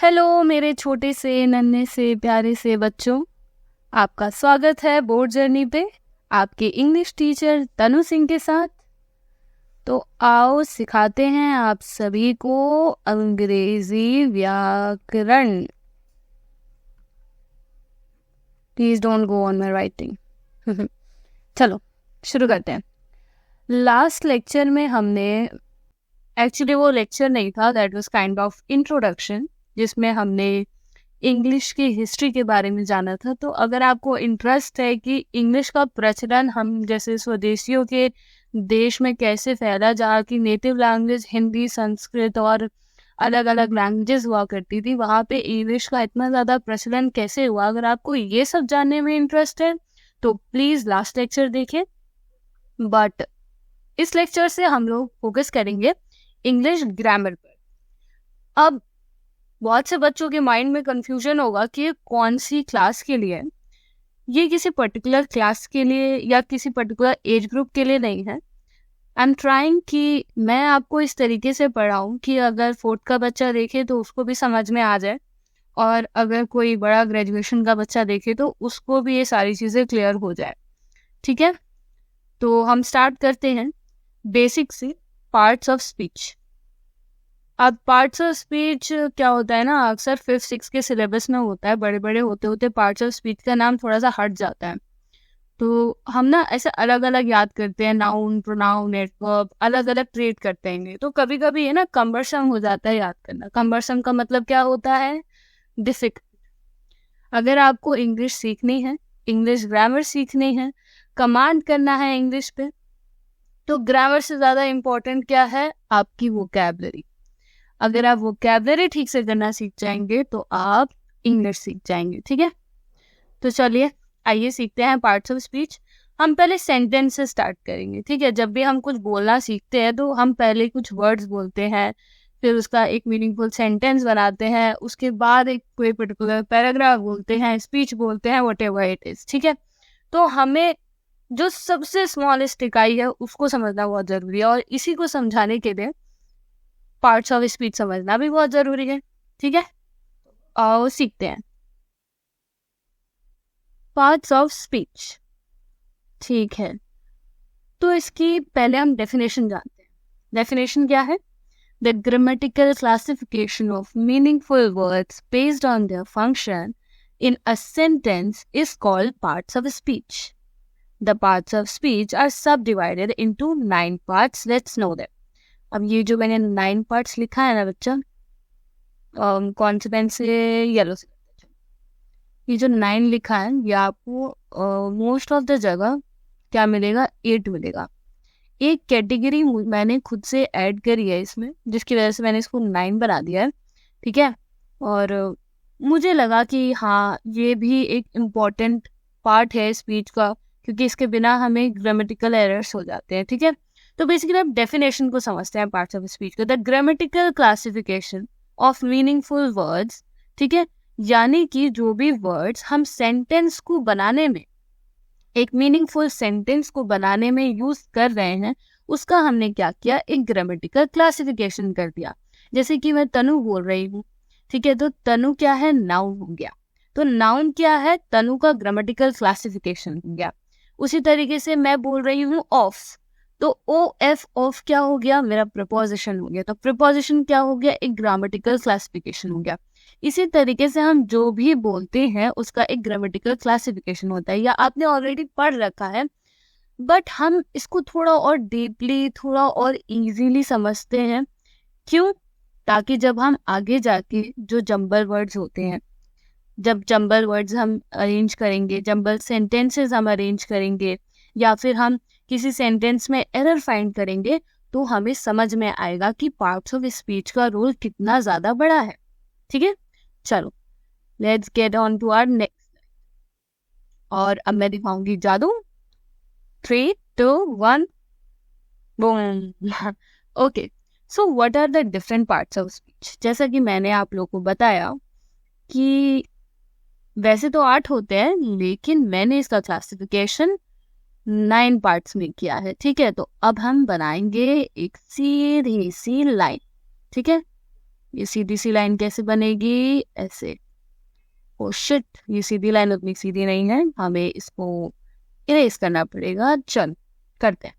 Hello मेरे छोटे से नन्हे से प्यारे से बच्चों, आपका स्वागत है बोर्ड जर्नी पे आपके इंग्लिश टीचर तनु सिंह के साथ। तो आओ सिखाते हैं आप सभी को अंग्रेजी व्याकरण। Please don't go on my writing. चलो शुरू करते हैं। लास्ट लेक्चर में हमने एक्चुअली वो लेक्चर नहीं था, that was kind of introduction, जिसमें हमने इंग्लिश की हिस्ट्री के बारे में जाना था। तो अगर आपको इंटरेस्ट है कि इंग्लिश का प्रचलन हम जैसे स्वदेशियों के देश में कैसे फैला, जहाँ की नेटिव लैंग्वेज हिंदी, संस्कृत और अलग अलग लैंग्वेजेस हुआ करती थी, वहाँ पे इंग्लिश का इतना ज़्यादा प्रचलन कैसे हुआ, अगर आपको ये सब जानने में इंटरेस्ट है तो प्लीज़ लास्ट लेक्चर देखें। बट इस लेक्चर से हम लोग फोकस करेंगे इंग्लिश ग्रामर पर। अब बहुत से बच्चों के माइंड में कंफ्यूजन होगा कि ये कौन सी क्लास के लिए है। ये किसी पर्टिकुलर क्लास के लिए या किसी पर्टिकुलर एज ग्रुप के लिए नहीं है। आई एम ट्राइंग कि मैं आपको इस तरीके से पढ़ाऊँ कि अगर 4th का बच्चा देखे तो उसको भी समझ में आ जाए, और अगर कोई बड़ा ग्रेजुएशन का बच्चा देखे तो उसको भी ये सारी चीज़ें क्लियर हो जाए। ठीक है, तो हम स्टार्ट करते हैं बेसिक से, पार्ट्स ऑफ स्पीच। अब पार्ट्स ऑफ स्पीच क्या होता है ना, अक्सर 5th 6th के सिलेबस में होता है, बड़े बड़े होते होते पार्ट्स ऑफ स्पीच का नाम थोड़ा सा हट जाता है। तो हम ना ऐसे अलग अलग याद करते हैं, नाउन, प्रोनाउन, एडवर्ब, अलग अलग ट्रीट करते हैं। तो कभी कभी है ना कम्बरसम हो जाता है याद करना। कम्बरसम का मतलब क्या होता है? डिफिकल्ट। अगर आपको इंग्लिश सीखनी है, इंग्लिश ग्रामर सीखनी है, कमांड करना है इंग्लिश पे, तो ग्रामर से ज़्यादा इम्पोर्टेंट क्या है? आपकी वोकैबलरी। अगर आप वोकैबलरी ठीक से करना सीख जाएंगे तो आप इंग्लिश सीख जाएंगे। ठीक है, तो चलिए आइए सीखते हैं पार्ट्स ऑफ स्पीच। हम पहले सेंटेंस से स्टार्ट करेंगे। ठीक है, जब भी हम कुछ बोलना सीखते हैं तो हम पहले कुछ वर्ड्स बोलते हैं, फिर उसका एक मीनिंगफुल सेंटेंस बनाते हैं, उसके बाद एक कोई पर्टिकुलर पैराग्राफ बोलते हैं, स्पीच बोलते हैं, व्हाटएवर इट इज। ठीक है, तो हमें जो सबसे स्मॉलेस्ट इकाई है उसको समझना बहुत ज़रूरी है, और इसी को समझाने के लिए पार्ट्स ऑफ स्पीच समझना भी बहुत ज़रूरी है। ठीक है, और सीखते हैं पार्ट्स ऑफ स्पीच। ठीक है, तो इसकी पहले हम डेफिनेशन जानते हैं। डेफिनेशन क्या है? The grammatical classification of meaningful words based on their function in a sentence is called parts of speech. The parts of speech are subdivided into 9 parts. Let's know them. अब ये जो मैंने 9 parts लिखा है ना बच्चा, कौन से पेन से? येलो से। ये जो 9 लिखा है ये आपको मोस्ट ऑफ द जगह क्या मिलेगा? 8 मिलेगा। एक कैटेगरी मैंने खुद से ऐड करी है इसमें, जिसकी वजह से मैंने इसको 9 बना दिया है। ठीक है, और मुझे लगा कि हाँ ये भी एक इम्पॉर्टेंट पार्ट है स्पीच का, क्योंकि इसके बिना हमें ग्रामेटिकल एरर्स हो जाते हैं। ठीक है, तो बेसिकली आप डेफिनेशन को समझते हैं पार्ट्स ऑफ स्पीच का। The grammatical classification of meaningful words. ठीक है, यानी कि जो भी वर्ड्स हम सेंटेंस को बनाने में, एक मीनिंगफुल सेंटेंस को बनाने में यूज कर रहे हैं, उसका हमने क्या किया? एक ग्रामेटिकल क्लासिफिकेशन कर दिया। जैसे कि मैं तनु बोल रही हूँ, ठीक है, तो तनु क्या है? नाउन हो गया। तो नाउन क्या है? तनु का ग्रामेटिकल क्लासिफिकेशन हो गया। उसी तरीके से मैं बोल रही हूँ ऑफ, तो ओ एफ ऑफ क्या हो गया? मेरा प्रीपोजिशन हो गया। तो प्रीपोजिशन क्या हो गया? एक ग्रामेटिकल क्लासिफिकेशन हो गया। इसी तरीके से हम जो भी बोलते हैं उसका एक ग्रामेटिकल क्लासिफिकेशन होता है, या आपने ऑलरेडी पढ़ रखा है, बट हम इसको थोड़ा और डीपली, थोड़ा और इजीली समझते हैं। क्यों? ताकि जब हम आगे जाके जो जंबल वर्ड्स होते हैं, जब जंबल वर्ड्स हम अरेंज करेंगे, जंबल सेंटेंसेस हम अरेंज करेंगे, या फिर हम किसी सेंटेंस में एरर फाइंड करेंगे, तो हमें समझ में आएगा कि पार्ट्स ऑफ स्पीच का रोल कितना ज़्यादा बड़ा है। ठीक है, चलो let's get on to our next. और अब मैं दिखाऊंगी जादू। 3, 2, 1 boom. Okay, so what are the different parts of speech? जैसा कि मैंने आप लोगों को बताया कि वैसे तो 8 होते हैं, लेकिन मैंने इसका क्लासिफिकेशन 9 पार्ट्स में किया है। ठीक है, तो अब हम बनाएंगे एक सीधी सी लाइन। ठीक है, ये सीधी सी लाइन कैसे बनेगी, ऐसे। ओ शिट, ये सीधी लाइन उतनी सीधी नहीं है, हमें इसको इरेज करना पड़ेगा। चल करते हैं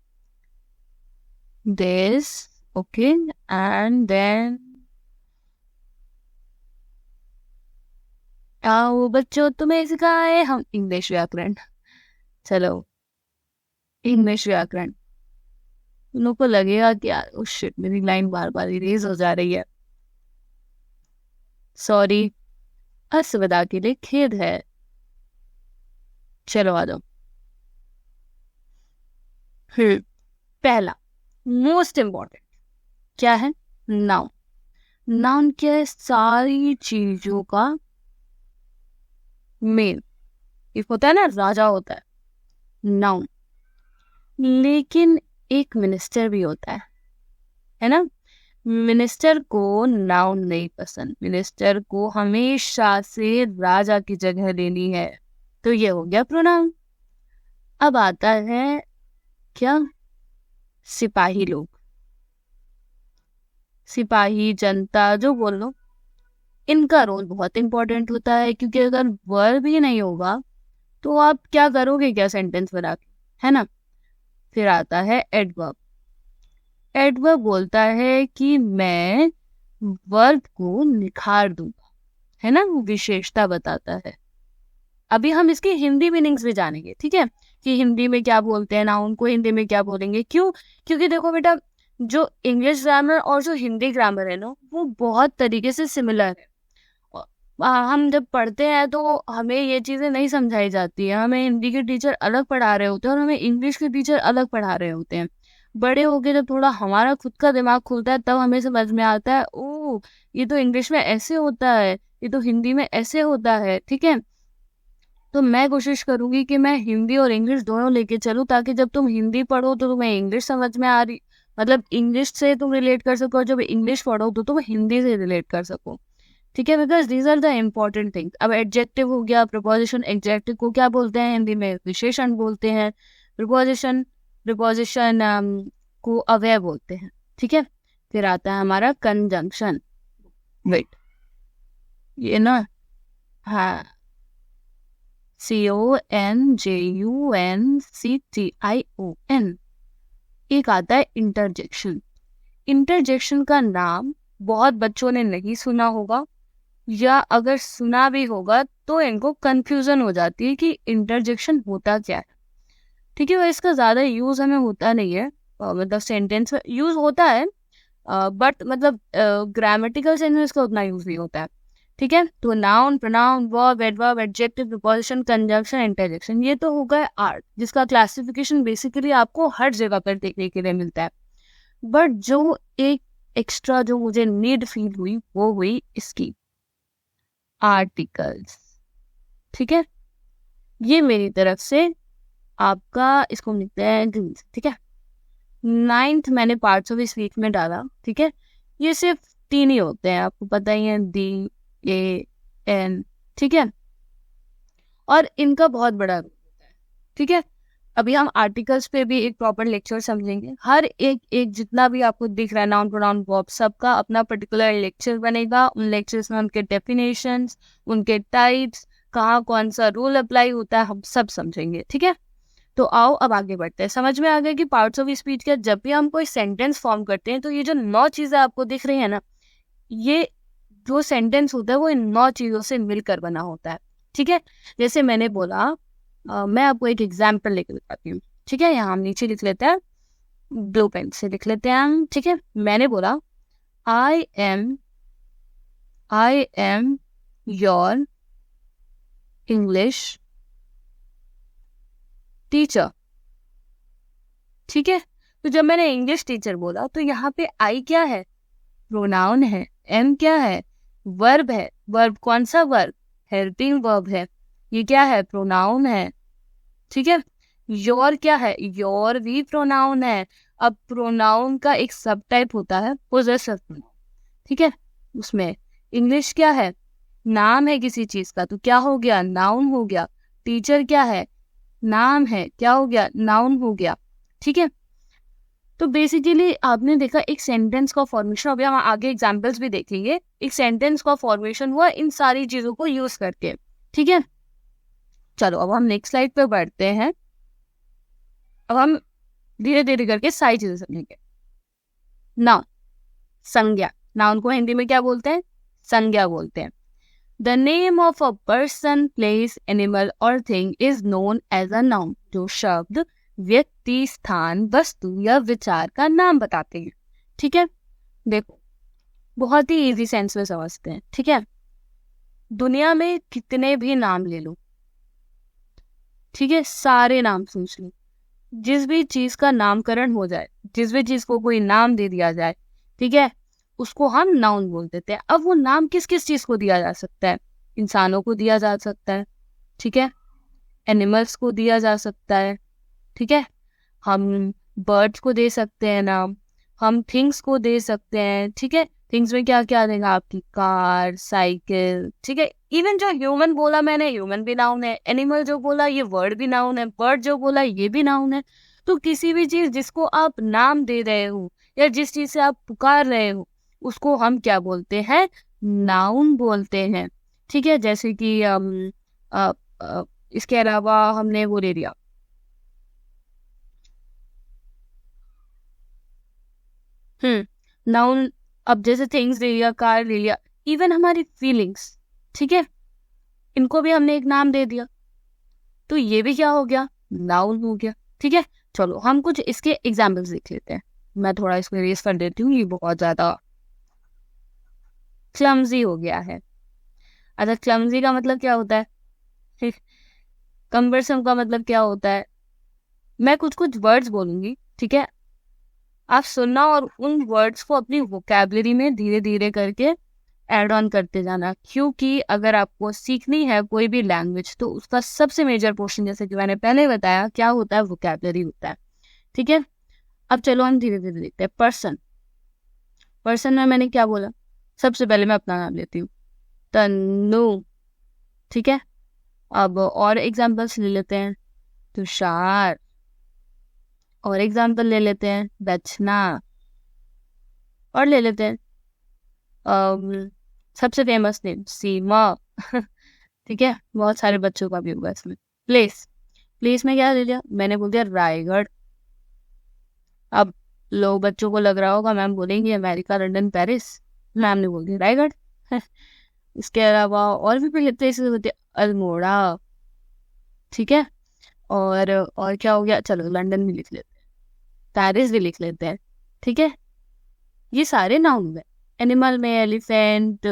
दिस, ओके, एंड देन आओ बच्चों तुम्हें सिखाए हम इंग्लिश व्याकरण। चलो इंग्लिश व्याकरण। तुम लोग को लगेगा कि यार ओ शिट मेरी लाइन बार बार इरेज हो जा रही है, सॉरी, असुविधा के लिए खेद है। चलो आ जाओ। पहला मोस्ट इम्पोर्टेंट क्या है, नाउन। नाउन क्या है, सारी चीजों का मेन, एक होता है ना राजा होता है नाउन, लेकिन एक मिनिस्टर भी होता है ना। मिनिस्टर को नाउन नहीं पसंद, मिनिस्टर को हमेशा से राजा की जगह लेनी है, तो ये हो गया प्रोनाउन। अब आता है क्या, सिपाही लोग, सिपाही जनता जो बोल लो, इनका रोल बहुत इंपॉर्टेंट होता है, क्योंकि अगर वर्ब ही नहीं होगा तो आप क्या करोगे, क्या सेंटेंस बना के, है ना। फिर आता है एडवर्ब। एडवर्ब बोलता है कि मैं वर्ब को निखार दूंगा, है ना, वो विशेषता बताता है। अभी हम इसकी हिंदी मीनिंग्स भी जानेंगे, ठीक है, कि हिंदी में क्या बोलते हैं नाउन को, हिंदी में क्या बोलेंगे, क्यों, क्योंकि देखो बेटा, जो इंग्लिश ग्रामर और जो हिंदी ग्रामर है ना, वो बहुत तरीके से सिमिलर है। हम जब पढ़ते हैं तो हमें ये चीज़ें नहीं समझाई जाती है, हमें हिंदी के टीचर अलग पढ़ा रहे होते हैं और हमें इंग्लिश के टीचर अलग पढ़ा रहे होते हैं। बड़े होके जब थोड़ा हमारा खुद का दिमाग खुलता है तब हमें समझ में आता है, ओ ये तो इंग्लिश में ऐसे होता है, ये तो हिंदी में ऐसे होता है, ठीक है। तो मैं कोशिश करूंगी कि मैं हिंदी और इंग्लिश दोनों लेके चलूँ, ताकि जब तुम हिंदी पढ़ो तो तुम्हें इंग्लिश समझ में आ रही, मतलब इंग्लिश से तुम रिलेट कर सको, और जब इंग्लिश पढ़ो तो तुम हिंदी से रिलेट कर सको, ठीक है, because these are the important things. अब एडजेक्टिव हो गया, प्रपोजिशन, एडजेक्टिव को क्या बोलते हैं हिंदी में, विशेषण बोलते हैं। प्रपोजिशन, प्रपोजिशन को अव्यय बोलते हैं, ठीक है। फिर आता है हमारा कंजंक्शन, वेट, ये ना, हाँ, CONJUNCTION। एक आता है इंटरजेक्शन। इंटरजेक्शन का नाम बहुत बच्चों ने नहीं सुना होगा, या अगर सुना भी होगा तो इनको कंफ्यूजन हो जाती है कि इंटरजेक्शन होता क्या है, ठीक है। इसका ज़्यादा यूज़ हमें होता नहीं है, मतलब सेंटेंस में यूज़ होता है, बट मतलब ग्रामेटिकल सेंस में इसका उतना यूज़ नहीं होता है, ठीक है। तो noun, pronoun, verb, adverb, adjective, preposition, conjunction, interjection, ये तो हो गए आर्ट, जिसका क्लासिफिकेशन बेसिकली आपको हर जगह पर देखने के लिए मिलता है। बट जो एक एक्स्ट्रा जो मुझे नीड फील हुई वो हुई इसकी, आर्टिकल्स, ठीक है। ये मेरी तरफ से आपका, इसको हम लिखते हैं ग्रीन्स, ठीक है। 9th मैंने पार्ट्स ऑफ स्पीच में डाला, ठीक है। ये सिर्फ 3 ही होते हैं, आपको पता ही है, डी, ए, एन, ठीक है, और इनका बहुत बड़ा रोल होता है, ठीक है। अभी हम आर्टिकल्स पे भी एक प्रॉपर लेक्चर समझेंगे, हर एक एक जितना भी आपको दिख रहा है नाउन, प्रोनाउन, वर्ब, सबका अपना पर्टिकुलर लेक्चर बनेगा। उन लेक्चर्स में उनके डेफिनेशंस, उनके टाइप्स, कहाँ कौन सा रूल अप्लाई होता है, हम सब समझेंगे, ठीक है। तो आओ अब आगे बढ़ते हैं। समझ में आ गया कि पार्ट्स ऑफ स्पीच का जब भी हम कोई सेंटेंस फॉर्म करते हैं तो ये जो 9 चीजें आपको दिख रही है ना, ये जो सेंटेंस होता है वो इन 9 चीजों से मिलकर बना होता है, ठीक है। जैसे मैंने बोला, मैं आपको एक एग्जाम्पल लेकर बताती हूँ, ठीक है। यहाँ हम नीचे लिख लेते हैं, ब्लू पेन से लिख लेते हैं हम, ठीक है। मैंने बोला I am your English teacher, ठीक है। तो जब मैंने इंग्लिश टीचर बोला तो यहाँ पे आई क्या है, प्रोनाउन है, एम क्या है, वर्ब है। वर्ब कौन सा वर्ब, हेल्पिंग वर्ब है, ये क्या है, प्रोनाउन है, ठीक है। योर क्या है, योर भी प्रोनाउन है। अब प्रोनाउन का एक सब टाइप होता है पोजेसिव प्रोनाउन, ठीक है। उसमें इंग्लिश क्या है, नाम है किसी चीज का, तो क्या हो गया, नाउन हो गया। टीचर क्या है, नाम है, क्या हो गया, नाउन हो गया, ठीक है। तो बेसिकली आपने देखा एक सेंटेंस का फॉर्मेशन, अभी हम आगे एग्जांपल्स भी देखेंगे, एक सेंटेंस का फॉर्मेशन हुआ इन सारी चीजों को यूज करके। ठीक है, चलो अब हम नेक्स्ट स्लाइड पे बढ़ते हैं। अब हम धीरे धीरे करके सारी चीजें समझेंगे। नाउन, संज्ञा। नाउन को हिंदी में क्या बोलते हैं? संज्ञा बोलते हैं। The name of a person, place, animal और thing is known as a noun. जो शब्द व्यक्ति, स्थान, वस्तु या विचार का नाम बताते हैं। ठीक है, देखो बहुत ही इजी सेंस में समझते हैं। ठीक है, दुनिया में कितने भी नाम ले लो, ठीक है, सारे नाम सोच लो, जिस भी चीज का नामकरण हो जाए, जिस भी चीज को कोई नाम दे दिया जाए, ठीक है, उसको हम नाउन बोल देते हैं। अब वो नाम किस किस चीज को दिया जा सकता है? इंसानों को दिया जा सकता है, ठीक है, एनिमल्स को दिया जा सकता है, ठीक है, हम बर्ड्स को दे सकते हैं नाम, हम थिंग्स को दे सकते हैं। ठीक है, थिंग्स में क्या क्या देगा? आपकी कार, साइकिल, ठीक है, इवन जो ह्यूमन बोला मैंने, ह्यूमन भी नाउन है। एनिमल जो बोला ये वर्ड भी नाउन है। बर्ड जो बोला ये भी नाउन है। तो किसी भी चीज जिसको आप नाम दे रहे हो या जिस चीज से आप पुकार रहे हो उसको हम क्या बोलते हैं? नाउन बोलते हैं। ठीक है, जैसे कि इसके अलावा हमने वो ले लिया, नाउन। अब जैसे थिंग्स ले लिया, कार ले लिया, इवन हमारी फीलिंग्स, ठीक है, इनको भी हमने एक नाम दे दिया, तो ये भी क्या हो गया? नाउन हो गया। ठीक है, चलो हम कुछ इसके एग्जाम्पल्स देख लेते हैं। मैं थोड़ा इसको इरेज कर देती हूँ, ये बहुत ज्यादा क्लमजी हो गया है। अच्छा, क्लमजी का मतलब क्या होता है? कम्बरसम का मतलब क्या होता है? मैं कुछ कुछ वर्ड्स बोलूंगी, ठीक है, आप सुनना और उन वर्ड्स को अपनी वोकैबलरी में धीरे धीरे करके ऐड ऑन करते जाना। क्योंकि अगर आपको सीखनी है कोई भी लैंग्वेज तो उसका सबसे मेजर पोर्शन, जैसे कि मैंने पहले बताया, क्या होता है? वोकैबलरी होता है। ठीक है, अब चलो हम धीरे धीरे देखते हैं। पर्सन, पर्सन में मैंने क्या बोला? सबसे पहले मैं अपना नाम लेती हूँ, तन्नू। ठीक है, अब और एग्जाम्पल्स ले लेते हैं। तुषार, और एग्जाम्पल ले लेते हैं, रचना, और ले लेते हैं सबसे फेमस नेम सीमा। ठीक है, बहुत सारे बच्चों का भी होगा इसमें। प्लेस, प्लेस में क्या ले लिया? मैंने बोल दिया रायगढ़। अब लोग, बच्चों को लग रहा होगा मैम बोलेंगी अमेरिका, लंदन, पेरिस, मैम ने बोल दिया रायगढ़। इसके अलावा और भी प्लेसेस होते हैं, अल्मोड़ा। ठीक है, और क्या हो गया? चलो लंदन भी लिख लेते हैं, पेरिस भी लिख लेते हैं। ठीक है, ये सारे नाउन है। एनिमल में एलिफेंट,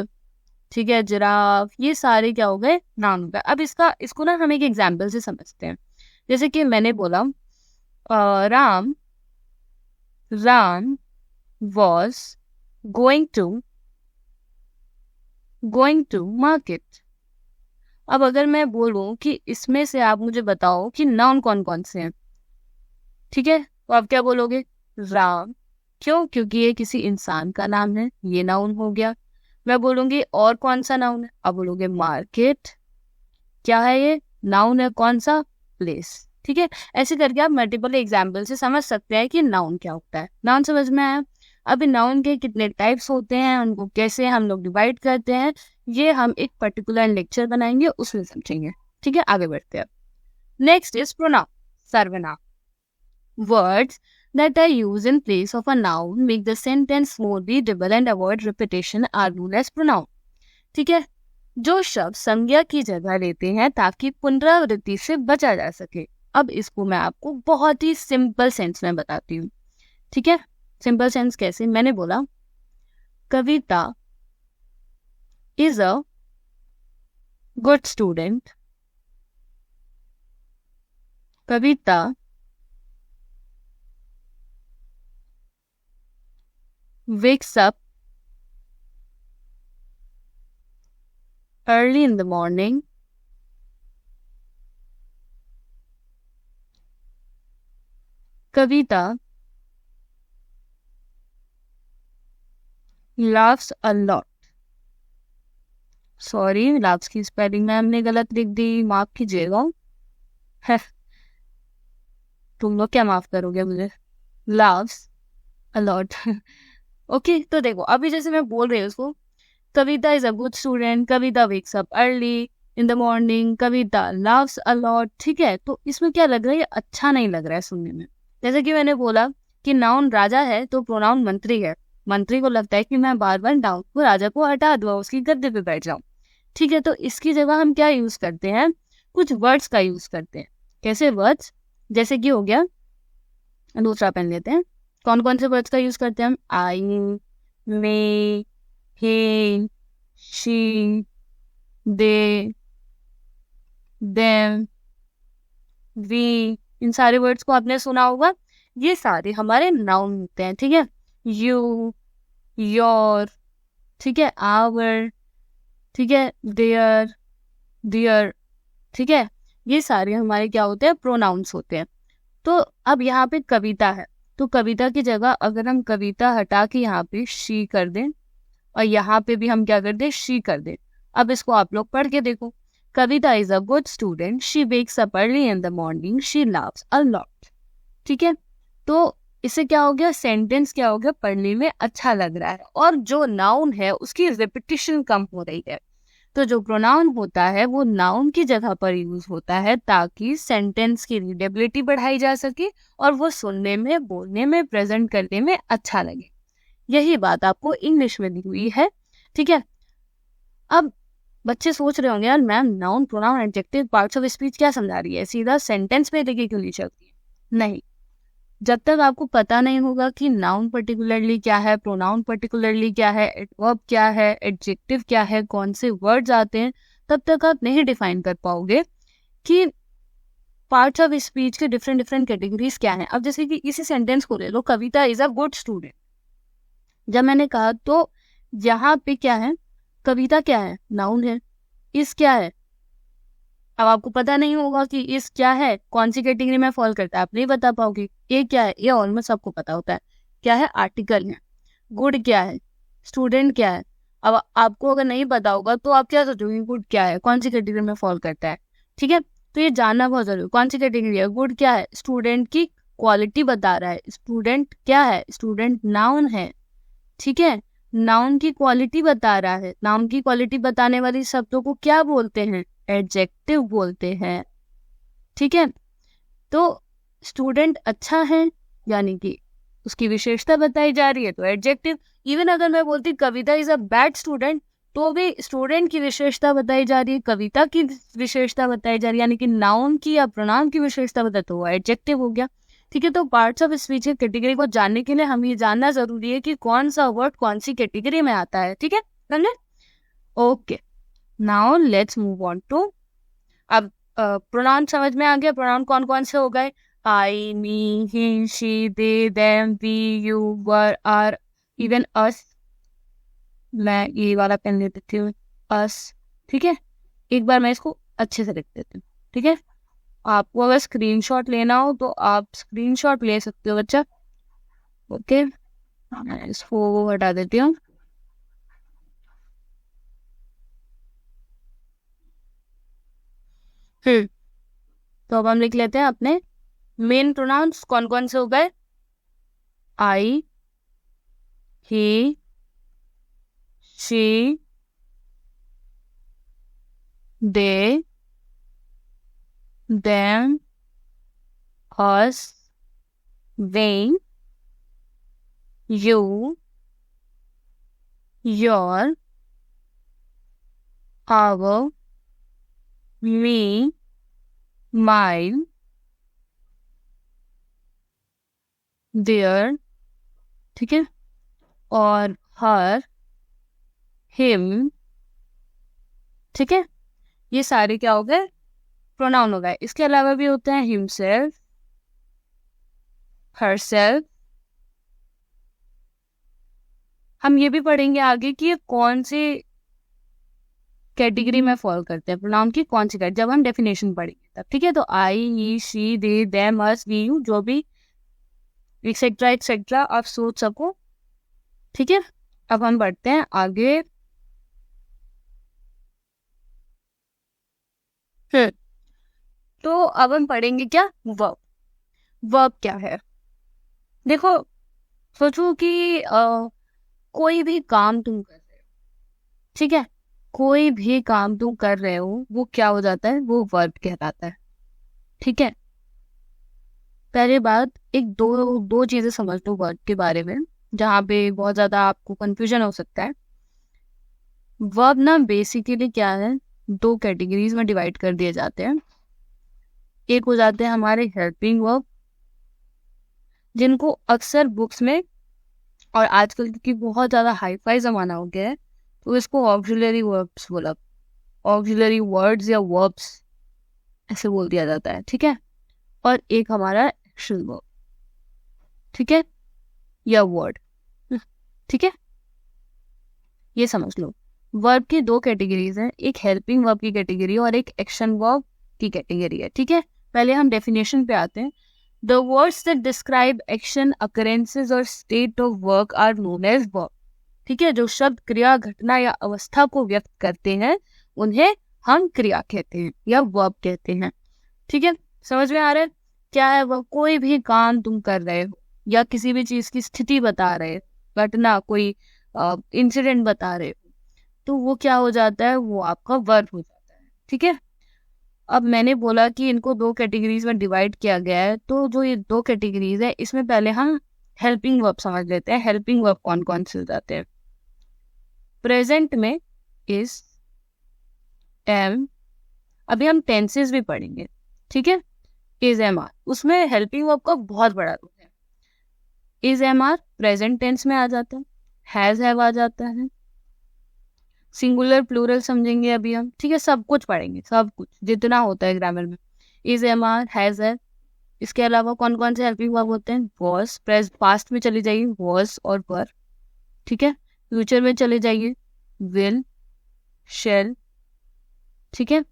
ठीक है, जिराफ, ये सारे क्या हो गए? नाउन हो गए। अब इसको ना हम एक एग्जाम्पल से समझते हैं। जैसे कि मैंने बोला Ram was going to market. अब अगर मैं बोलूं कि इसमें से आप मुझे बताओ कि नाउन कौन कौन से हैं, ठीक है, तो आप क्या बोलोगे? राम। क्यों? क्योंकि ये किसी इंसान का नाम है, ये नाउन हो गया। मैं बोलूंगी और कौन सा नाउन है? आप बोलोगे मार्केट। क्या है ये? नाउन है। कौन सा? प्लेस। ठीक है, ऐसे करके आप मल्टीपल एग्जाम्पल से समझ सकते हैं कि नाउन क्या होता है। नाउन समझ में आया? अभी नाउन के कितने टाइप्स होते हैं, उनको कैसे हम लोग डिवाइड करते हैं, ये हम एक पर्टिकुलर लेक्चर बनाएंगे, उसमें समझेंगे। ठीक है, आगे बढ़ते हैं। नेक्स्ट इज प्रोनाउन, सर्वनाम। Words that are used in place of a noun make the sentence more readable and avoid repetition are known as pronoun. ठीक है, जो शब्द संज्ञा की जगह लेते हैं ताकि पुनरावृत्ति से बचा जा सके। अब इसको मैं आपको बहुत ही सिंपल सेंस में बताती हूँ। ठीक है, सिंपल सेंस कैसे? मैंने बोला Kavita is a good student. Kavita wakes up early in the morning Kavita laughs a lot. Sorry, laughs की स्पेलिंग में हमने गलत लिख दी, माफ कीजिएगा। तुम लोग क्या माफ करोगे मुझे? laughs अलॉट ओके तो देखो अभी जैसे मैं बोल रही हूँ उसको, Kavita is a good student, Kavita wakes up early in the morning, Kavita loves a lot. ठीक है, तो इसमें क्या लग रहा है, ये अच्छा नहीं लग रहा है सुनने में। जैसे कि मैंने बोला कि नाउन राजा है तो प्रोनाउन मंत्री है। मंत्री को लगता है कि मैं बार बार नाउन को राजा को हटा दूँ, उसकी गद्दे पे बैठ जाऊं। ठीक है, तो इसकी जगह हम क्या यूज करते हैं, कुछ वर्ड्स का यूज करते हैं। कैसे वर्ड्स, जैसे कि हो गया, दूसरा पेन लेते हैं। कौन कौन से वर्ड्स का यूज करते हैं हम, आई, मे, he, she, they, them, we, इन सारे वर्ड्स को आपने सुना होगा। ये सारे हमारे नाउन होते हैं। ठीक है, you, your, ठीक है, our, ठीक है, their, ठीक है, ये सारे हमारे क्या होते हैं, प्रोनाउंस होते हैं। तो अब यहाँ पे कविता है, तो कविता की जगह अगर हम कविता हटा के यहाँ पे शी कर दें और यहाँ पे भी हम क्या कर दें, शी कर दें। अब इसको आप लोग पढ़ के देखो, Kavita is a good student, she wakes up early in the morning, she loves a lot. ठीक है, तो इससे क्या हो गया, सेंटेंस क्या हो गया, पढ़ने में अच्छा लग रहा है और जो नाउन है उसकी रिपीटिशन कम हो रही है। तो जो प्रोनाउन होता है वो नाउन की जगह पर यूज होता है ताकि सेंटेंस की रीडेबिलिटी बढ़ाई जा सके और वो सुनने में, बोलने में, प्रेजेंट करने में अच्छा लगे। यही बात आपको इंग्लिश में दी हुई है। ठीक है, अब बच्चे सोच रहे होंगे यार ma'am noun, pronoun, adjective, parts of speech क्या समझा रही है, सीधा सेंटेंस में लेके क्यों नहीं चलती है? नहीं, जब तक आपको पता नहीं होगा कि नाउन पर्टिकुलरली क्या है, प्रोनाउन पर्टिकुलरली क्या है, एडवर्ब क्या है, एडजेक्टिव क्या है, कौन से वर्ड्स आते हैं, तब तक आप नहीं डिफाइन कर पाओगे कि पार्ट्स ऑफ स्पीच के डिफरेंट डिफरेंट कैटेगरीज क्या हैं। अब जैसे कि इसी सेंटेंस को ले लो, कविता इज अ गुड स्टूडेंट। जब मैंने कहा तो यहाँ पे क्या है, कविता क्या है, नाउन है, इस क्या है, अब आपको पता नहीं होगा कि इस क्या है, कौन सी कैटेगरी में फॉल करता है, आप नहीं बता पाओगे। ये क्या है, ये ऑलमोस्ट सबको पता होता है, क्या है, आर्टिकल है। गुड क्या है, स्टूडेंट क्या है। अब आपको अगर नहीं पता होगा तो आप क्या सोचोगे, गुड क्या है, कौन सी कैटेगरी में फॉल करता है। ठीक है, तो ये जानना बहुत जरूरी है, कौन सी कैटेगरी है। गुड क्या है, स्टूडेंट की क्वालिटी बता रहा है। स्टूडेंट क्या है, स्टूडेंट नाउन है। ठीक है, नाउन की क्वालिटी बता रहा है। नाउन की क्वालिटी बताने वाली शब्दों को क्या बोलते हैं, एडजेक्टिव बोलते हैं। ठीक है, तो स्टूडेंट अच्छा है यानी कि उसकी विशेषता बताई जा रही है तो एडजेक्टिव। इवन अगर मैं बोलती कविता इज अ बैड स्टूडेंट तो भी स्टूडेंट की विशेषता बताई जा रही है, कविता की विशेषता बताई जा रही है, यानी कि नाउन की या प्रोनाउन की विशेषता बताए तो वो एडजेक्टिव हो गया। ठीक है, तो पार्ट्स ऑफ स्पीच की कैटेगरी को जानने के लिए हमें ये जानना जरूरी है कि कौन सा वर्ड कौन सी कैटेगरी में आता है। ठीक है, समझे? Okay, now let's move on to, अब प्रोनाउन समझ में आ गया। प्रोनाउन कौन कौन से हो गए, I, me, he, she, they, them, we, you, were, are, even us. मैं ये वाला पेन ले देती हूँ, अस। ठीक है, एक बार मैं इसको अच्छे से लिख देती हूँ। ठीक है, आपको अगर स्क्रीनशॉट लेना हो तो आप स्क्रीनशॉट ले सकते हो बच्चा। ओके, मैं इसको हटा देती हूँ। तो अब हम लिख लेते हैं अपने मेन प्रोनाउंस कौन कौन से हो गए, I, he, she, they, them, us, they, you, your, our, me, mine, their। ठीक है, और her, him। ठीक है, ये सारे क्या हो गए, प्रोनाउन हो गए। इसके अलावा भी होते हैं himself, herself। हम ये भी पढ़ेंगे आगे कि ये कौन से कैटेगरी में फॉल करते हैं, प्रोनाउन की कौन सी कैटेगरी, जब हम डेफिनेशन पढ़ेंगे तब। ठीक है, तो I, he, she, they, them, us, we, you, जो भी एक्सेट्रा एक्सेट्रा आप सोच सको। ठीक है, अब हम बढ़ते हैं आगे। तो अब हम पढ़ेंगे क्या, वर्ब। वर्ब क्या है, देखो सोचो कि कोई भी काम तुम कर रहे हो, ठीक है, कोई भी काम तुम कर रहे हो वो क्या हो जाता है, वो वर्ब कहलाता है। ठीक है, पहले बात, एक दो दो चीजें समझ लो वर्ब के बारे में, जहाँ पे बहुत ज्यादा आपको कंफ्यूजन हो सकता है। वर्ब ना बेसिकली क्या है, दो कैटेगरीज में डिवाइड कर दिए जाते हैं। एक हो जाते हैं हमारे हेल्पिंग वर्ब, जिनको अक्सर बुक्स में, और आजकल क्योंकि बहुत ज्यादा हाईफाई जमाना हो गया है, तो इसको ऑक्सिलरी वर्ब्स बोला, ऑक्सिलरी वर्ड्स या वर्ब्स ऐसे बोल दिया जाता है। ठीक है, और एक हमारा एक्शन वर्ब, ठीक है, या वर्ड। ठीक है, ये समझ लो वर्ब की दो कैटेगरीज हैं, एक हेल्पिंग वर्ब की कैटेगरी और एक एक्शन वर्ब की कैटेगरी है। ठीक है, पहले हम डेफिनेशन पे आते हैं। The words that describe action, occurrences और state of work are known as verb. ठीक है, जो शब्द क्रिया, घटना या अवस्था को व्यक्त करते हैं उन्हें हम क्रिया कहते हैं या वर्ब कहते हैं। ठीक है, समझ में आ रहा है क्या है वह? कोई भी काम तुम कर रहे हो या किसी भी चीज की स्थिति बता रहे हो, घटना, कोई इंसिडेंट बता रहे हो, तो वो क्या हो जाता है, वो आपका वर्ब हो जाता है। ठीक है, अब मैंने बोला कि इनको दो कैटेगरीज में डिवाइड किया गया है, तो जो ये दो कैटेगरीज है इसमें पहले हम हेल्पिंग वर्ब समझ लेते हैं। हेल्पिंग वर्ब कौन कौन से हो जाते हैं? प्रेजेंट में इज, एम, अभी हम टेंसेस भी पढ़ेंगे। ठीक है, इज, एम, आर, उसमें हेल्पिंग वर्ब का बहुत बड़ा रोल है। Is, am, are present tense में आ जाता है, हैज, हैव आ जाता है, सिंगुलर प्लूरल समझेंगे अभी हम। ठीक है, सब कुछ पढ़ेंगे, सब कुछ जितना होता है ग्रामर में। Is, am, are, has, have. इसके अलावा कौन कौन से हेल्पिंग वर्ब होते हैं? वॉज, पास्ट में चली जाइए वॉज और वर। ठीक है, फ्यूचर में चले जाइए विल, शेल। ठीक है,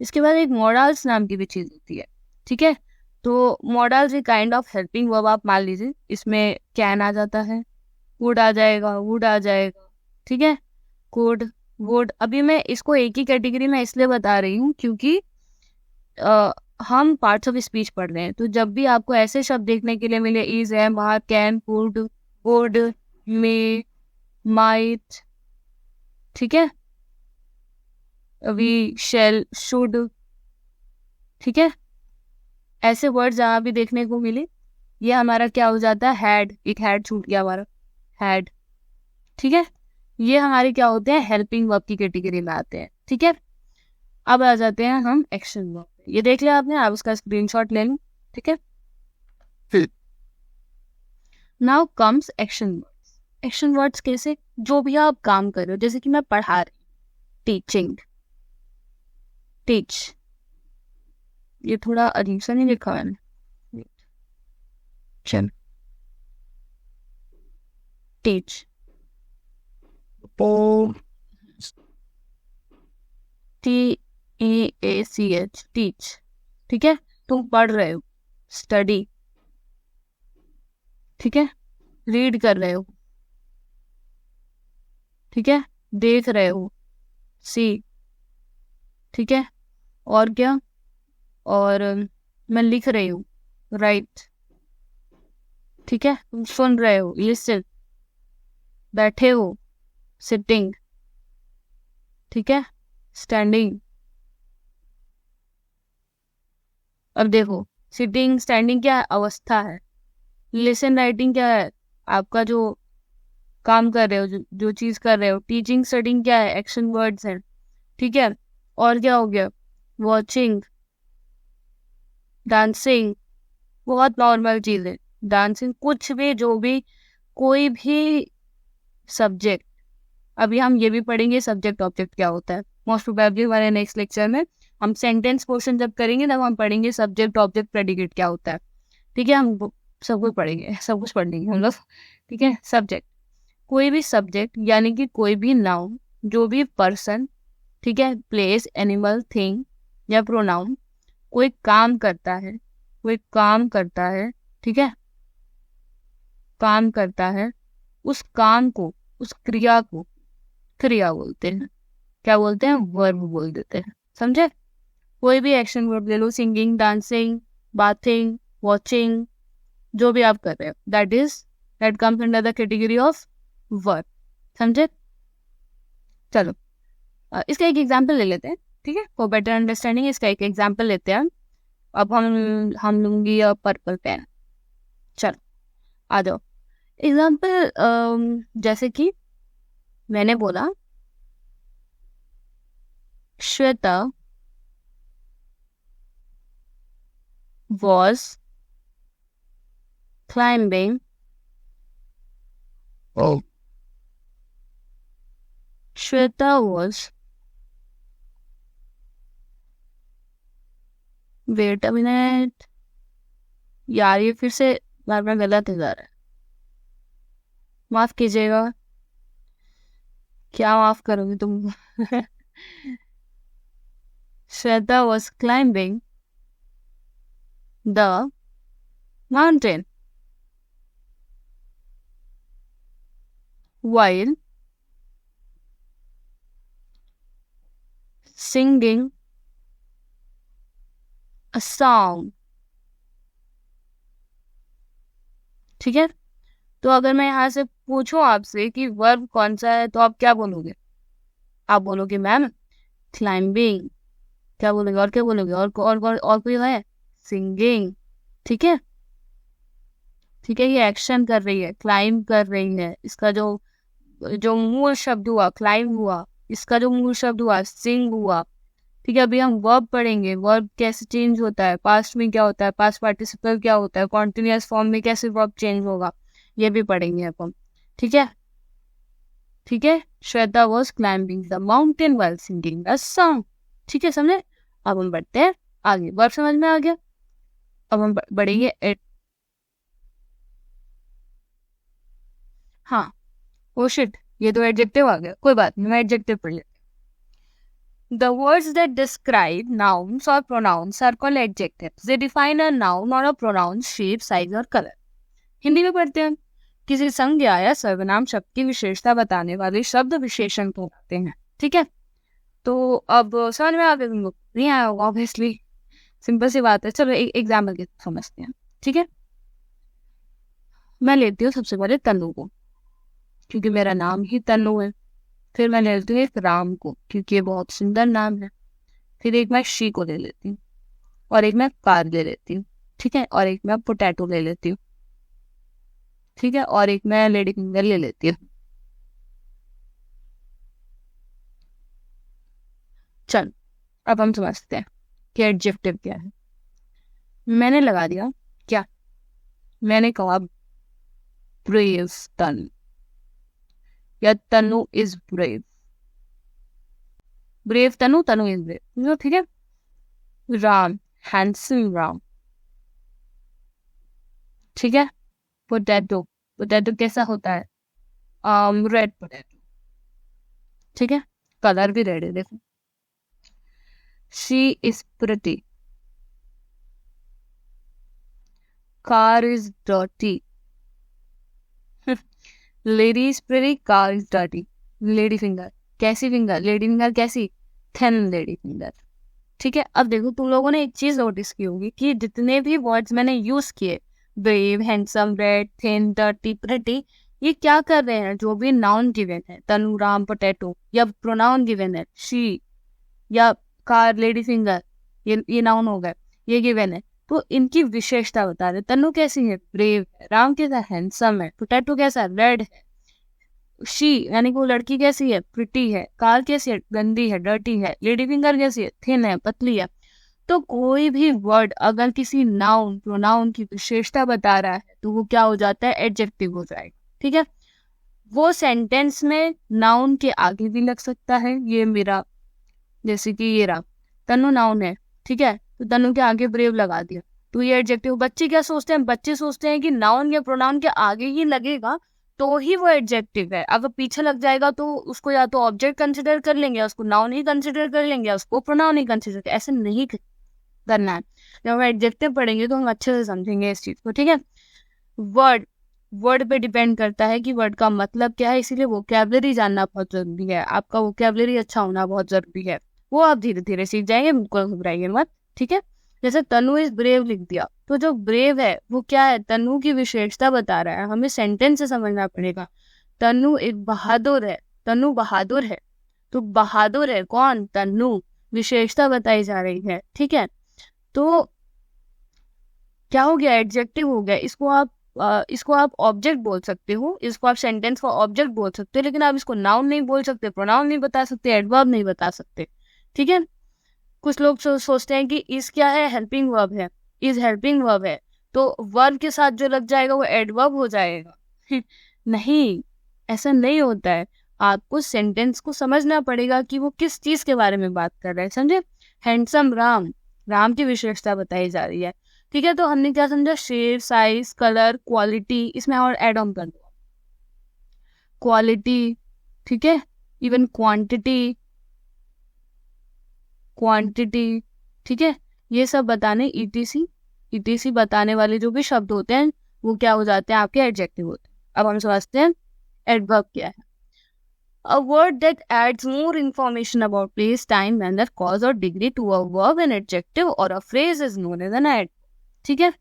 इसके बाद एक मॉडल्स नाम की भी चीज होती है। ठीक है, तो मॉडल्स एक काइंड ऑफ हेल्पिंग वर्ब आप मान लीजिए, इसमें कैन आ जाता है, वुड आ जाएगा, वुड आ जाएगा। ठीक है, कुड, वुड। अभी मैं इसको एक ही कैटेगरी में इसलिए बता रही हूँ क्योंकि हम पार्ट्स ऑफ स्पीच पढ़ रहे हैं, तो जब भी आपको ऐसे शब्द देखने के लिए मिले, is, am, are, can, could, would, may, might, ठीक है, वी, शैल, शुड, ठीक है, ऐसे वर्ड जहां भी देखने को मिले, ये हमारा क्या हो जाता है? हैड। एक हैड छूट गया हमारा, हैड। ठीक है, ये हमारे क्या होते हैं? हेल्पिंग वर्ब की कैटेगरी में आते हैं। ठीक है, अब आ जाते हैं हम एक्शन वर्ब पे। ये देख लिया आपने, आप उसका स्क्रीनशॉट ले लो। ठीक है, now comes action words. Action words कैसे? जो भी आप काम कर रहे हो, जैसे कि मैं पढ़ा रही, टीचिंग, टीच, ये थोड़ा अजीब सा नहीं लिखा मैंने, चल, टीच, TEACH, टीच। ठीक है, तुम पढ़ रहे हो, स्टडी। ठीक है, रीड कर रहे हो। ठीक है, देख रहे हो, सी। ठीक है, और क्या? और मैं लिख रही हूँ, राइट। ठीक है, तुम सुन रहे हो, लिसन। बैठे हो, सिटिंग। ठीक है, स्टैंडिंग। अब देखो, सिटिंग, स्टैंडिंग क्या है? अवस्था है। लिसन, राइटिंग क्या है? आपका जो काम कर रहे हो, जो चीज कर रहे हो। टीचिंग, स्टडिंग क्या है? एक्शन वर्ड्स हैं। ठीक है, और क्या हो गया? वॉचिंग, डांसिंग, बहुत नॉर्मल चीज है डांसिंग। कुछ भी, जो भी, कोई भी सब्जेक्ट। अभी हम ये भी पढ़ेंगे सब्जेक्ट ऑब्जेक्ट क्या होता है, मोस्ट प्रोबेबली हमारे नेक्स्ट लेक्चर में हम सेंटेंस पोर्शन जब करेंगे तब हम पढ़ेंगे सब्जेक्ट ऑब्जेक्ट प्रेडिकेट क्या होता है। ठीक है, हम सब कुछ पढ़ेंगे, सब कुछ पढ़ लेंगे हम लोग। ठीक है, सब्जेक्ट, कोई भी सब्जेक्ट यानी कि कोई भी नाउन, जो भी पर्सन, ठीक है, प्लेस, एनिमल, थिंग या प्रोनाउन कोई काम करता है, कोई काम करता है, ठीक है, काम करता है, उस काम को, उस क्रिया को क्रिया बोलते हैं। क्या बोलते हैं? वर्ब बोल देते हैं। समझे? कोई भी एक्शन वर्ब ले लो, सिंगिंग, डांसिंग, बाथिंग, वॉचिंग, जो भी आप कर रहे हो, that is that comes under the category of verb. समझे? चलो इसका एक एग्जाम्पल ले लेते हैं, ठीक है, फॉर बेटर अंडरस्टैंडिंग इसका एक एग्जाम्पल लेते हैं। अब हम लूंगी पर्पल पेन। चलो आ जाओ। एग्जाम्पल जैसे कि मैंने बोला Shweta was climbing Shweta was wait a minute यार ये फिर से बार बार गलत हो जा रहा है, माफ कीजिएगा। क्या माफ करोगे तुम? Shweta was climbing the mountain while singing a song। ठीक है, तो अगर मैं यहाँ से पूछूं आपसे कि वर्ब कौन सा है तो आप क्या बोलोगे? आप बोलोगे मैम क्लाइंबिंग। क्या बोलोगे? और क्या बोलोगे? और कोई है? सिंगिंग। ठीक है, ठीक है, ये एक्शन कर रही है, क्लाइम कर रही है। इसका जो मूल शब्द हुआ क्लाइम हुआ, इसका जो मूल शब्द हुआ सिंग हुआ। ठीक है, अभी हम वर्ब पढ़ेंगे, वर्ब कैसे चेंज होता है, पास्ट में क्या होता है, पास्ट पार्टिसिपल क्या होता है, कॉन्टिन्यूअस फॉर्म में कैसे वर्ब चेंज होगा, ये भी पढ़ेंगे अपन। ठीक है, ठीक है। Shweta was climbing the mountain while singing a song. ठीक है, समझे? अब हम बढ़ते हैं आगे। वर्ब समझ में आ गया? अब हम बढ़ेंगे हाँ, ओ शिट, ये तो एडजेक्टिव आ गया। कोई बात नहीं, मैं एडजेक्टिव पढ़ लेती हूँ। The words that describe nouns or pronouns are called adjectives. They define a noun or a pronoun's shape, size or color. Hindi में पढ़ते हैं। किसी संज्ञा या सर्वनाम शब्द की विशेषता बताने वाले शब्द विशेषण कहलाते हैं। ठीक है, तो अब समझ में आ गया तुमको? नहीं आया होगा ऑब्वियसली, सिंपल सी बात है। चलो एक एग्जाम्पल के समझते हैं। ठीक है, मैं लेती हूँ सबसे पहले तनु को, क्योंकि मेरा नाम ही तनु है। फिर मैं ले लेती हूँ एक राम को, क्योंकि ये बहुत सुंदर नाम है। फिर एक मैं शी को ले लेती हूँ, और एक मैं कार ले लेती हूँ। ठीक है, और एक मैं पोटैटो ले लेती हूँ। ठीक है, और एक मैं लेडी फिंगर ले लेती हूँ। चल अब हम समझते हैं कि एडजेक्टिव क्या है। मैंने लगा दिया क्या? मैंने कहा ब्रेव तनु, या Tanu is brave. Brave Tanu, Tanu is brave. ठीक है, राम, हैंडसम राम। ठीक है, पोटैटो, पोटैटो कैसा होता है? Red potato. ठीक है, कलर भी रेड है, देखो। She is pretty, car is dirty. Lady is pretty, car is dirty. Lady finger, कैसी फिंगर? लेडी फिंगर कैसी? Thin lady finger. ठीक है, अब देखो तुम लोगों ने एक चीज नोटिस की होगी कि जितने भी वर्ड्स मैंने यूज किए, brave, handsome, red, thin, dirty, pretty, ये क्या कर रहे हैं? जो भी नाउन गिवन है, तनु, राम, पोटैटो, या प्रोनाउन गिवन है, शी या कार, लेडी फिंगर, ये नाउन हो गए, ये गिवन है, तो इनकी विशेषता बता रहे। तनु कैसी है? ब्रेव है। राम कैसा? हैंडसम है। पोटैटो कैसा? रेड है। शी यानी कि वो लड़की कैसी है? प्रिटी है। कार कैसी है? गंदी है, डर्टी है। लेडी फिंगर कैसी है? थिन है, पतली है। तो कोई भी वर्ड अगर किसी नाउन, प्रोनाउन की विशेषता बता रहा है तो वो क्या हो जाता है? एडजेक्टिव हो जाएगा। ठीक है, वो सेंटेंस में नाउन के आगे भी लग सकता है। ये मेरा, जैसे कि ये रहा, तनु नाउन है। ठीक है, तो तनु के आगे ब्रेव लगा दिया, तो ये एडजेक्टिव। बच्चे क्या सोचते हैं? बच्चे सोचते हैं कि नाउन या प्रोनाउन के आगे ही लगेगा तो ही वो एडजेक्टिव है। अगर पीछे लग जाएगा तो उसको या तो ऑब्जेक्ट कंसिडर कर लेंगे, उसको नाउन ही कंसिडर कर लेंगे, उसको प्रोनाउन ही कंसिडर कर। ऐसे नहीं करना है। जब हम एडजेक्टिव पढ़ेंगे तो हम अच्छे से समझेंगे इस चीज को। ठीक है, वर्ड पे डिपेंड करता है कि वर्ड का मतलब क्या है, इसीलिए वोकैबुलरी जानना बहुत जरूरी है। आपका वोकैबुलरी अच्छा होना बहुत जरूरी है। वो आप धीरे धीरे सीख जाएंगे, बिल्कुल घबराइए मत। ठीक है, जैसे तनु इज ब्रेव लिख दिया, तो जो ब्रेव है वो क्या है, तनु की विशेषता बता रहा है, हमें सेंटेंस से समझना पड़ेगा। तनु एक बहादुर है, तनु बहादुर है, तो बहादुर है कौन, तनु, विशेषता बताई जा रही है, ठीक है। तो क्या हो गया, एडजेक्टिव हो गया। इसको आप ऑब्जेक्ट बोल सकते हो, इसको आप सेंटेंस का ऑब्जेक्ट बोल सकते हो, लेकिन आप इसको नाउन नहीं बोल सकते, प्रोनाउन नहीं बता सकते, एडवर्ब नहीं बता सकते, ठीक है। कुछ लोग सोचते हैं कि इज क्या है, हेल्पिंग वर्ब है, इज हेल्पिंग वर्ब है, तो वर्ब के साथ जो लग जाएगा वो एडवर्ब हो जाएगा। नहीं, ऐसा नहीं होता है। आपको सेंटेंस को समझना पड़ेगा कि वो किस चीज के बारे में बात कर रहा है, समझे। हैंडसम राम, राम की विशेषता बताई जा रही है, ठीक है। तो हमने क्या समझा, शेप, साइज, कलर, क्वालिटी, इसमें और एड ऑन कर दो क्वालिटी, ठीक है, इवन क्वांटिटी, क्वांटिटी, ठीक है। ये सब बताने ईटीसी बताने वाले जो भी शब्द होते हैं वो क्या हो जाते हैं, आपके एडजेक्टिव होते हैं। अब हम समझते हैं एडवर्ब क्या है। A word that adds more information about place, time, manner, cause or degree to a verb, an adjective or a phrase is known as an adverb, ठीक है।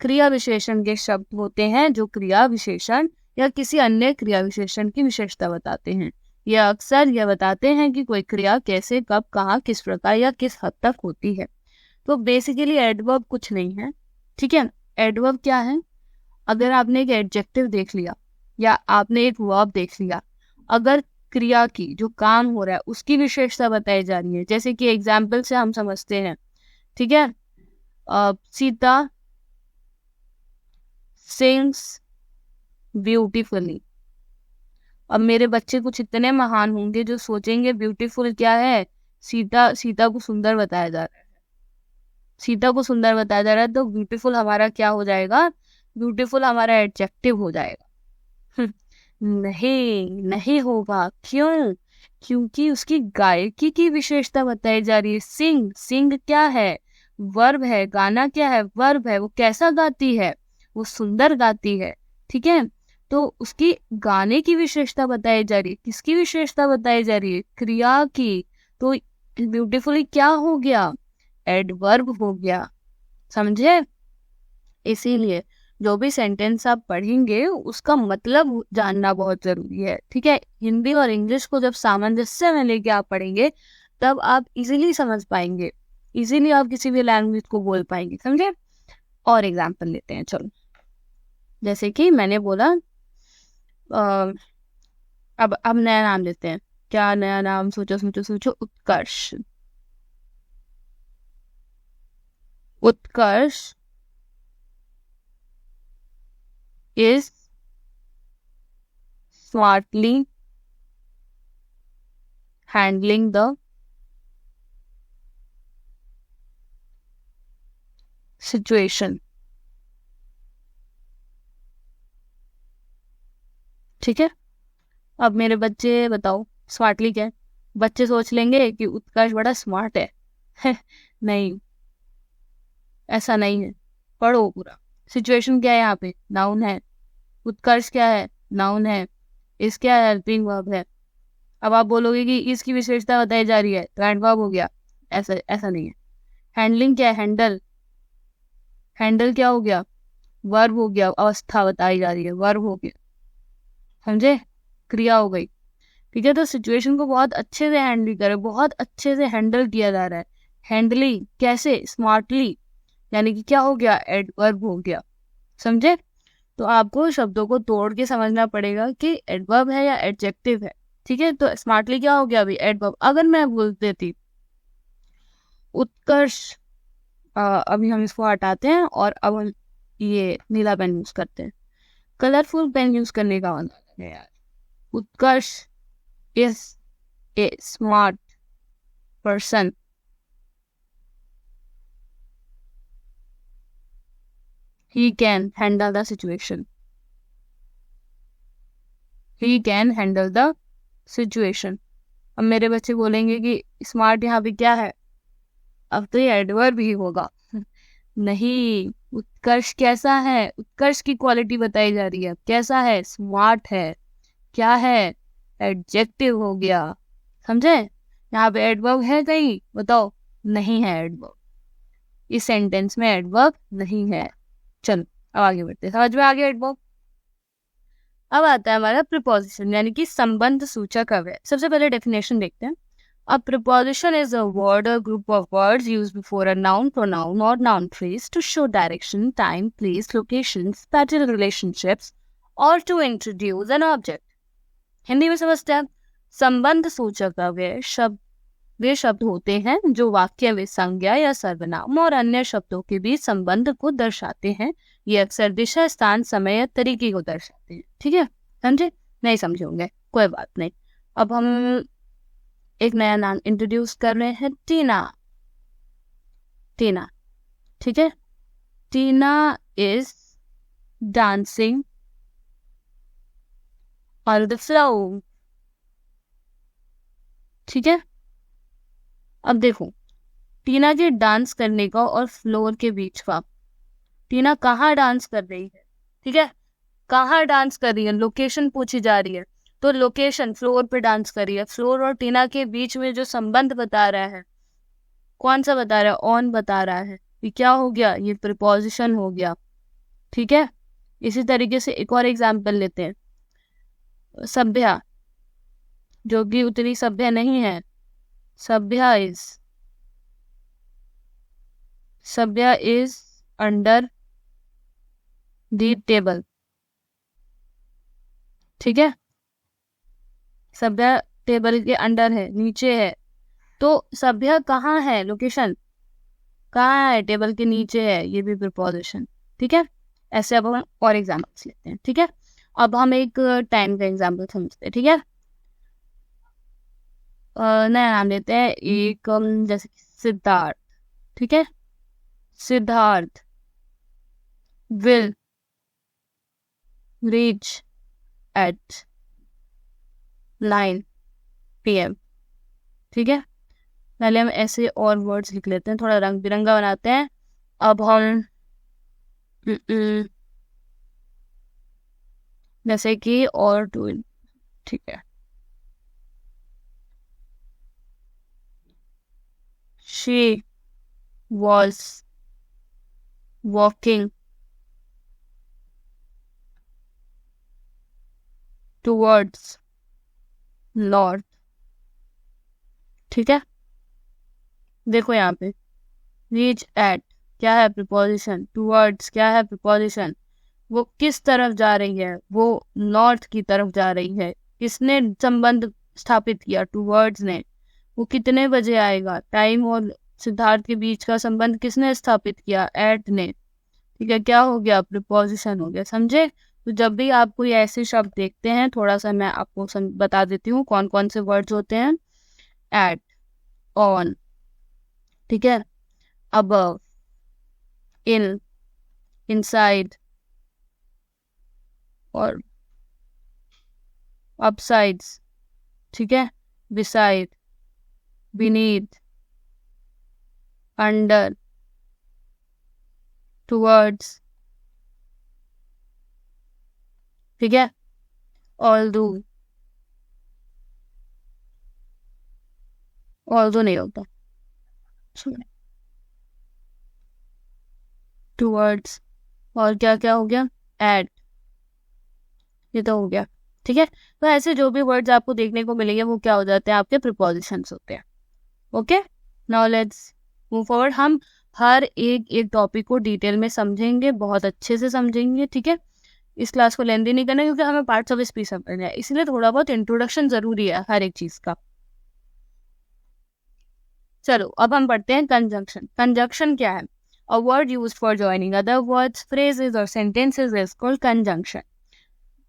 क्रिया विशेषण के शब्द होते हैं जो क्रिया विशेषण या किसी अन्य क्रिया विशेषण की विशेषता बताते हैं। यह अक्सर यह बताते हैं कि कोई क्रिया कैसे, कब, कहाँ, किस प्रकार या किस हद तक होती है। तो बेसिकली एडवर्ब कुछ नहीं है, ठीक है। एडवर्ब क्या है, अगर आपने एक एडजेक्टिव देख लिया या आपने एक वर्ब देख लिया, अगर क्रिया की जो काम हो रहा है उसकी विशेषता बताई जा रही है, जैसे कि एग्जाम्पल से हम समझते हैं, ठीक है। Sita sings beautifully. अब मेरे बच्चे कुछ इतने महान होंगे जो सोचेंगे ब्यूटीफुल क्या है, सीता को सुंदर बताया जा रहा है, सीता को सुंदर बताया जा रहा है, तो ब्यूटीफुल हमारा क्या हो जाएगा, ब्यूटीफुल हमारा एडजेक्टिव हो जाएगा। नहीं होगा, क्यों, क्योंकि उसकी गायकी की विशेषता बताई जा रही है। सिंग क्या है, वर्ब है, गाना क्या है, वर्ब है, वो कैसा गाती है, वो सुंदर गाती है, ठीक है। तो उसकी गाने की विशेषता बताई जा रही है, किसकी विशेषता बताई जा रही है, क्रिया की। तो ब्यूटीफुली क्या हो गया, एडवर्ब हो गया, समझे। इसीलिए जो भी सेंटेंस आप पढ़ेंगे उसका मतलब जानना बहुत जरूरी है, ठीक है। हिंदी और इंग्लिश को जब सामंजस्य में लेके आप पढ़ेंगे तब आप इजीली समझ पाएंगे, इजीली आप किसी भी लैंग्वेज को बोल पाएंगे, समझे। और एग्जांपल लेते हैं, चलो। जैसे कि मैंने बोला अब नया नाम लेते हैं। क्या नया नाम, सोचो सोचो सोचो, उत्कर्ष। उत्कर्ष is smartly handling the situation, ठीक है। अब मेरे बच्चे बताओ स्मार्टली क्या है, बच्चे सोच लेंगे कि उत्कर्ष बड़ा स्मार्ट है। नहीं, ऐसा नहीं है, पढ़ो पूरा। सिचुएशन क्या है, यहाँ पे नाउन है, उत्कर्ष क्या है, नाउन है, इस क्या है, हेल्पिंग वर्ब है। अब आप बोलोगे कि इसकी विशेषता बताई जा रही है तो एडवर्ब हो गया, ऐसा नहीं है। हैंडलिंग क्या है, हैंडल, हैंडल क्या हो गया, वर्ब हो गया, अवस्था बताई जा रही है, वर्ब हो गया, समझे, क्रिया हो गई, ठीक है। तो सिचुएशन को बहुत अच्छे से हैंडल करे, बहुत अच्छे से हैंडल किया जा रहा है। हैंडलिंग कैसे, स्मार्टली, यानी कि क्या हो गया, एडवर्ब हो गया, समझे। तो आपको शब्दों को तोड़ के समझना पड़ेगा कि एडवर्ब है या एडजेक्टिव है, ठीक है। तो स्मार्टली क्या हो गया अभी, एडवर्ब। अगर मैं बोल देती उत्कर्ष, अभी हम इसको हटाते हैं और अब हम ये नीला पेन यूज करते हैं। कलरफुल पेन यूज करने का मतलब है यार। Utkarsh is a smart person, he can handle the situation, he can handle the situation। अब मेरे बच्चे बोलेंगे कि स्मार्ट यहाँ पे क्या है, अब तो ये एडवर्ब ही होगा। नहीं, उत्कर्ष कैसा है, उत्कर्ष की क्वालिटी बताई जा रही है, कैसा है, स्मार्ट है, क्या है, एडजेक्टिव हो गया, समझे। यहाँ पे एडवर्ब है कहीं, बताओ, नहीं है एडवर्ब, इस सेंटेंस में एडवर्ब नहीं है। चलो अब आगे बढ़ते हैं, समझ में आ गया एडवर्ब। अब आता है हमारा प्रीपोजिशन यानी कि संबंध सूचक अव्यय। सबसे पहले डेफिनेशन देखते हैं। A preposition is a word or group of words used before a noun, pronoun or noun phrase to show direction, time, place, location, spatial relationships or to introduce an object. Hindi में समझते हैं। संबंध सूचक अव्यय शब्द वे शब्द होते हैं जो वाक्य में संज्ञा या सर्वनाम और अन्य शब्दों के बीच संबंध को दर्शाते हैं। ये अक्सर दिशा, स्थान, समय या तरीके को दर्शाते हैं। ठीक है, समझे? नहीं समझे होंगे, कोई बात नहीं। अब हम एक नया नाम इंट्रोड्यूस कर रहे हैं, टीना। टीना, ठीक है। Tina is dancing on the floor. ठीक है, अब देखो टीना के डांस करने का और फ्लोर के बीच का, टीना कहाँ डांस कर रही है? ठीक है, कहाँ डांस कर रही है, लोकेशन पूछी जा रही है, तो लोकेशन फ्लोर पे डांस कर रही है। फ्लोर और टीना के बीच में जो संबंध बता रहा है, कौन सा बता रहा है? ऑन बता रहा है। ये क्या हो गया? ये प्रीपोजिशन हो गया। ठीक है, इसी तरीके से एक और एग्जाम्पल लेते हैं। सभ्या, जो कि उतनी सभ्य नहीं है। सभ्या इज अंडर द टेबल। ठीक है, सभ्या टेबल के अंडर है, नीचे है। तो सभ्या कहाँ है? लोकेशन कहाँ है? टेबल के नीचे है। ये भी प्रीपोजिशन। ठीक है, ऐसे अब हम और एग्जाम्पल्स लेते हैं। ठीक है, अब हम एक टाइम का एग्जाम्पल समझते हैं। ठीक है, नया नाम लेते हैं एक, जैसे सिद्धार्थ। ठीक है, Siddharth will reach at 9 PM। ठीक है, पहले हम ऐसे और वर्ड्स लिख लेते हैं, थोड़ा रंग बिरंगा बनाते हैं। अब हम जैसे कि और टू, ठीक है, she was walking towards north. ठीक है, देखो यहाँ पे रीच एट क्या है? प्रीपोजिशन। टूवर्ड्स क्या है? प्रीपोजिशन। वो किस तरफ जा रही है? वो नॉर्थ की तरफ जा रही है। किसने संबंध स्थापित किया? टूवर्ड्स ने। वो कितने बजे आएगा? टाइम और सिद्धार्थ के बीच का संबंध किसने स्थापित किया? एट ने। ठीक है, क्या हो गया? प्रीपोजिशन हो गया। समझे? तो जब भी आप कोई ऐसे शब्द देखते हैं, थोड़ा सा मैं आपको बता देती हूँ कौन कौन से वर्ड्स होते हैं। एट, ऑन, ठीक है, अबव, इन, इनसाइड और अपसाइड्स। ठीक है, बिसाइड, बीनीथ, अंडर, टुवर्ड्स। ठीक है, ऑल्दो, ऑल्दो नहीं होता, टुवर्ड्स। और क्या क्या हो गया? एट, ये तो हो गया। ठीक है, तो ऐसे जो भी वर्ड्स आपको देखने को मिलेंगे वो क्या हो जाते हैं? आपके प्रीपोजिशंस होते हैं। Okay, now let's move forward. हम हर एक टॉपिक को डिटेल में समझेंगे, बहुत अच्छे से समझेंगे। ठीक है, इस क्लास को लेंदी नहीं करना क्योंकि हमें पार्ट्स ऑफ स्पीच समझना है, इसलिए थोड़ा बहुत इंट्रोडक्शन जरूरी है हर एक चीज का। चलो अब हम पढ़ते हैं कंजंक्शन। कंजंक्शन क्या है? A word used for joining other words, phrases और सेंटेंसेस इज कॉल्ड कंजंक्शन।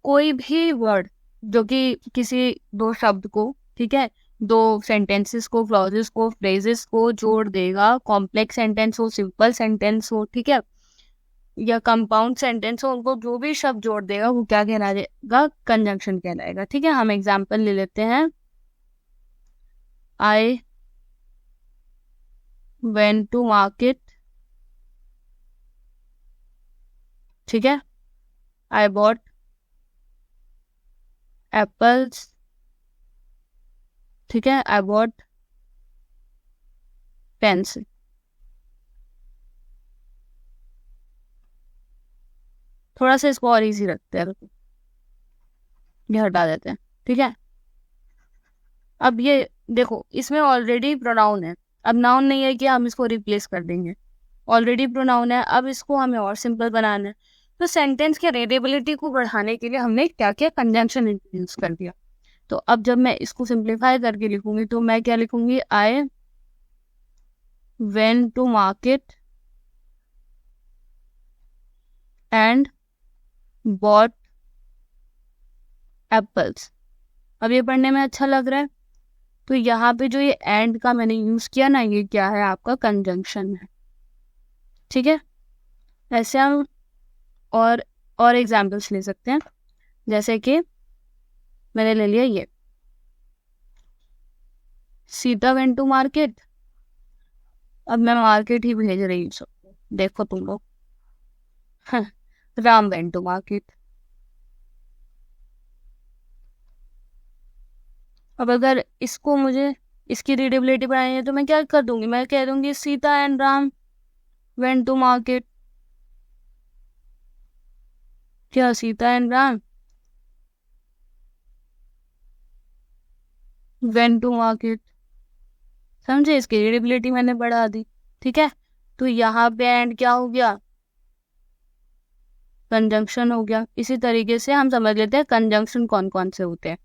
कोई भी वर्ड जो कि किसी दो शब्द को, ठीक है, दो सेंटेंसेस को, क्लॉजेस को, फ्रेजेस को जोड़ देगा, कॉम्प्लेक्स सेंटेंस हो, सिंपल सेंटेंस हो, ठीक है, या कंपाउंड सेंटेंस हो, उनको जो भी शब्द जोड़ देगा वो क्या कहलाएगा? कंजंक्शन कहलाएगा। ठीक है, हम एग्जाम्पल ले लेते हैं। I went to market. ठीक है, आई बॉट एप्पल्स। ठीक है, आई बॉट पेंसिल। थोड़ा सा इसको और इजी रखते हैं, ये हटा देते हैं, ठीक है। अब ये देखो, इसमें ऑलरेडी प्रोनाउन है, अब नाउन नहीं है कि हम इसको रिप्लेस कर देंगे, ऑलरेडी प्रोनाउन है, अब इसको हमें और सिंपल बनाना है। तो सेंटेंस के रीडेबिलिटी को बढ़ाने के लिए हमने क्या क्या कंजंक्शन इंट्रोड्यूस कर दिया। तो अब जब मैं इसको सिंप्लीफाई करके लिखूंगी तो मैं क्या लिखूंगी, I went to market and bought apples. अब ये पढ़ने में अच्छा लग रहा है। तो यहाँ पे जो ये एंड का मैंने यूज किया ना, ये क्या है, आपका कंजंक्शन है, ठीक है। ऐसे हम और एग्जाम्पल्स ले सकते हैं, जैसे कि मैंने ले लिया ये, सीता वेंट टू मार्केट। अब मैं मार्केट ही भेज रही हूँ सबको, देखो तुम लोग, राम वेंट टू मार्केट। अब अगर इसको मुझे इसकी रीडेबिलिटी बढ़ानी है तो मैं क्या कर दूंगी, मैं कह दूंगी Sita and Ram went to market. क्या Sita and Ram went to market, समझे, इसकी रीडेबिलिटी मैंने बढ़ा दी, ठीक है। तो यहाँ पे एंड क्या हो गया, कंजंक्शन हो गया। इसी तरीके से हम समझ लेते हैं कंजंक्शन कौन कौन से होते हैं,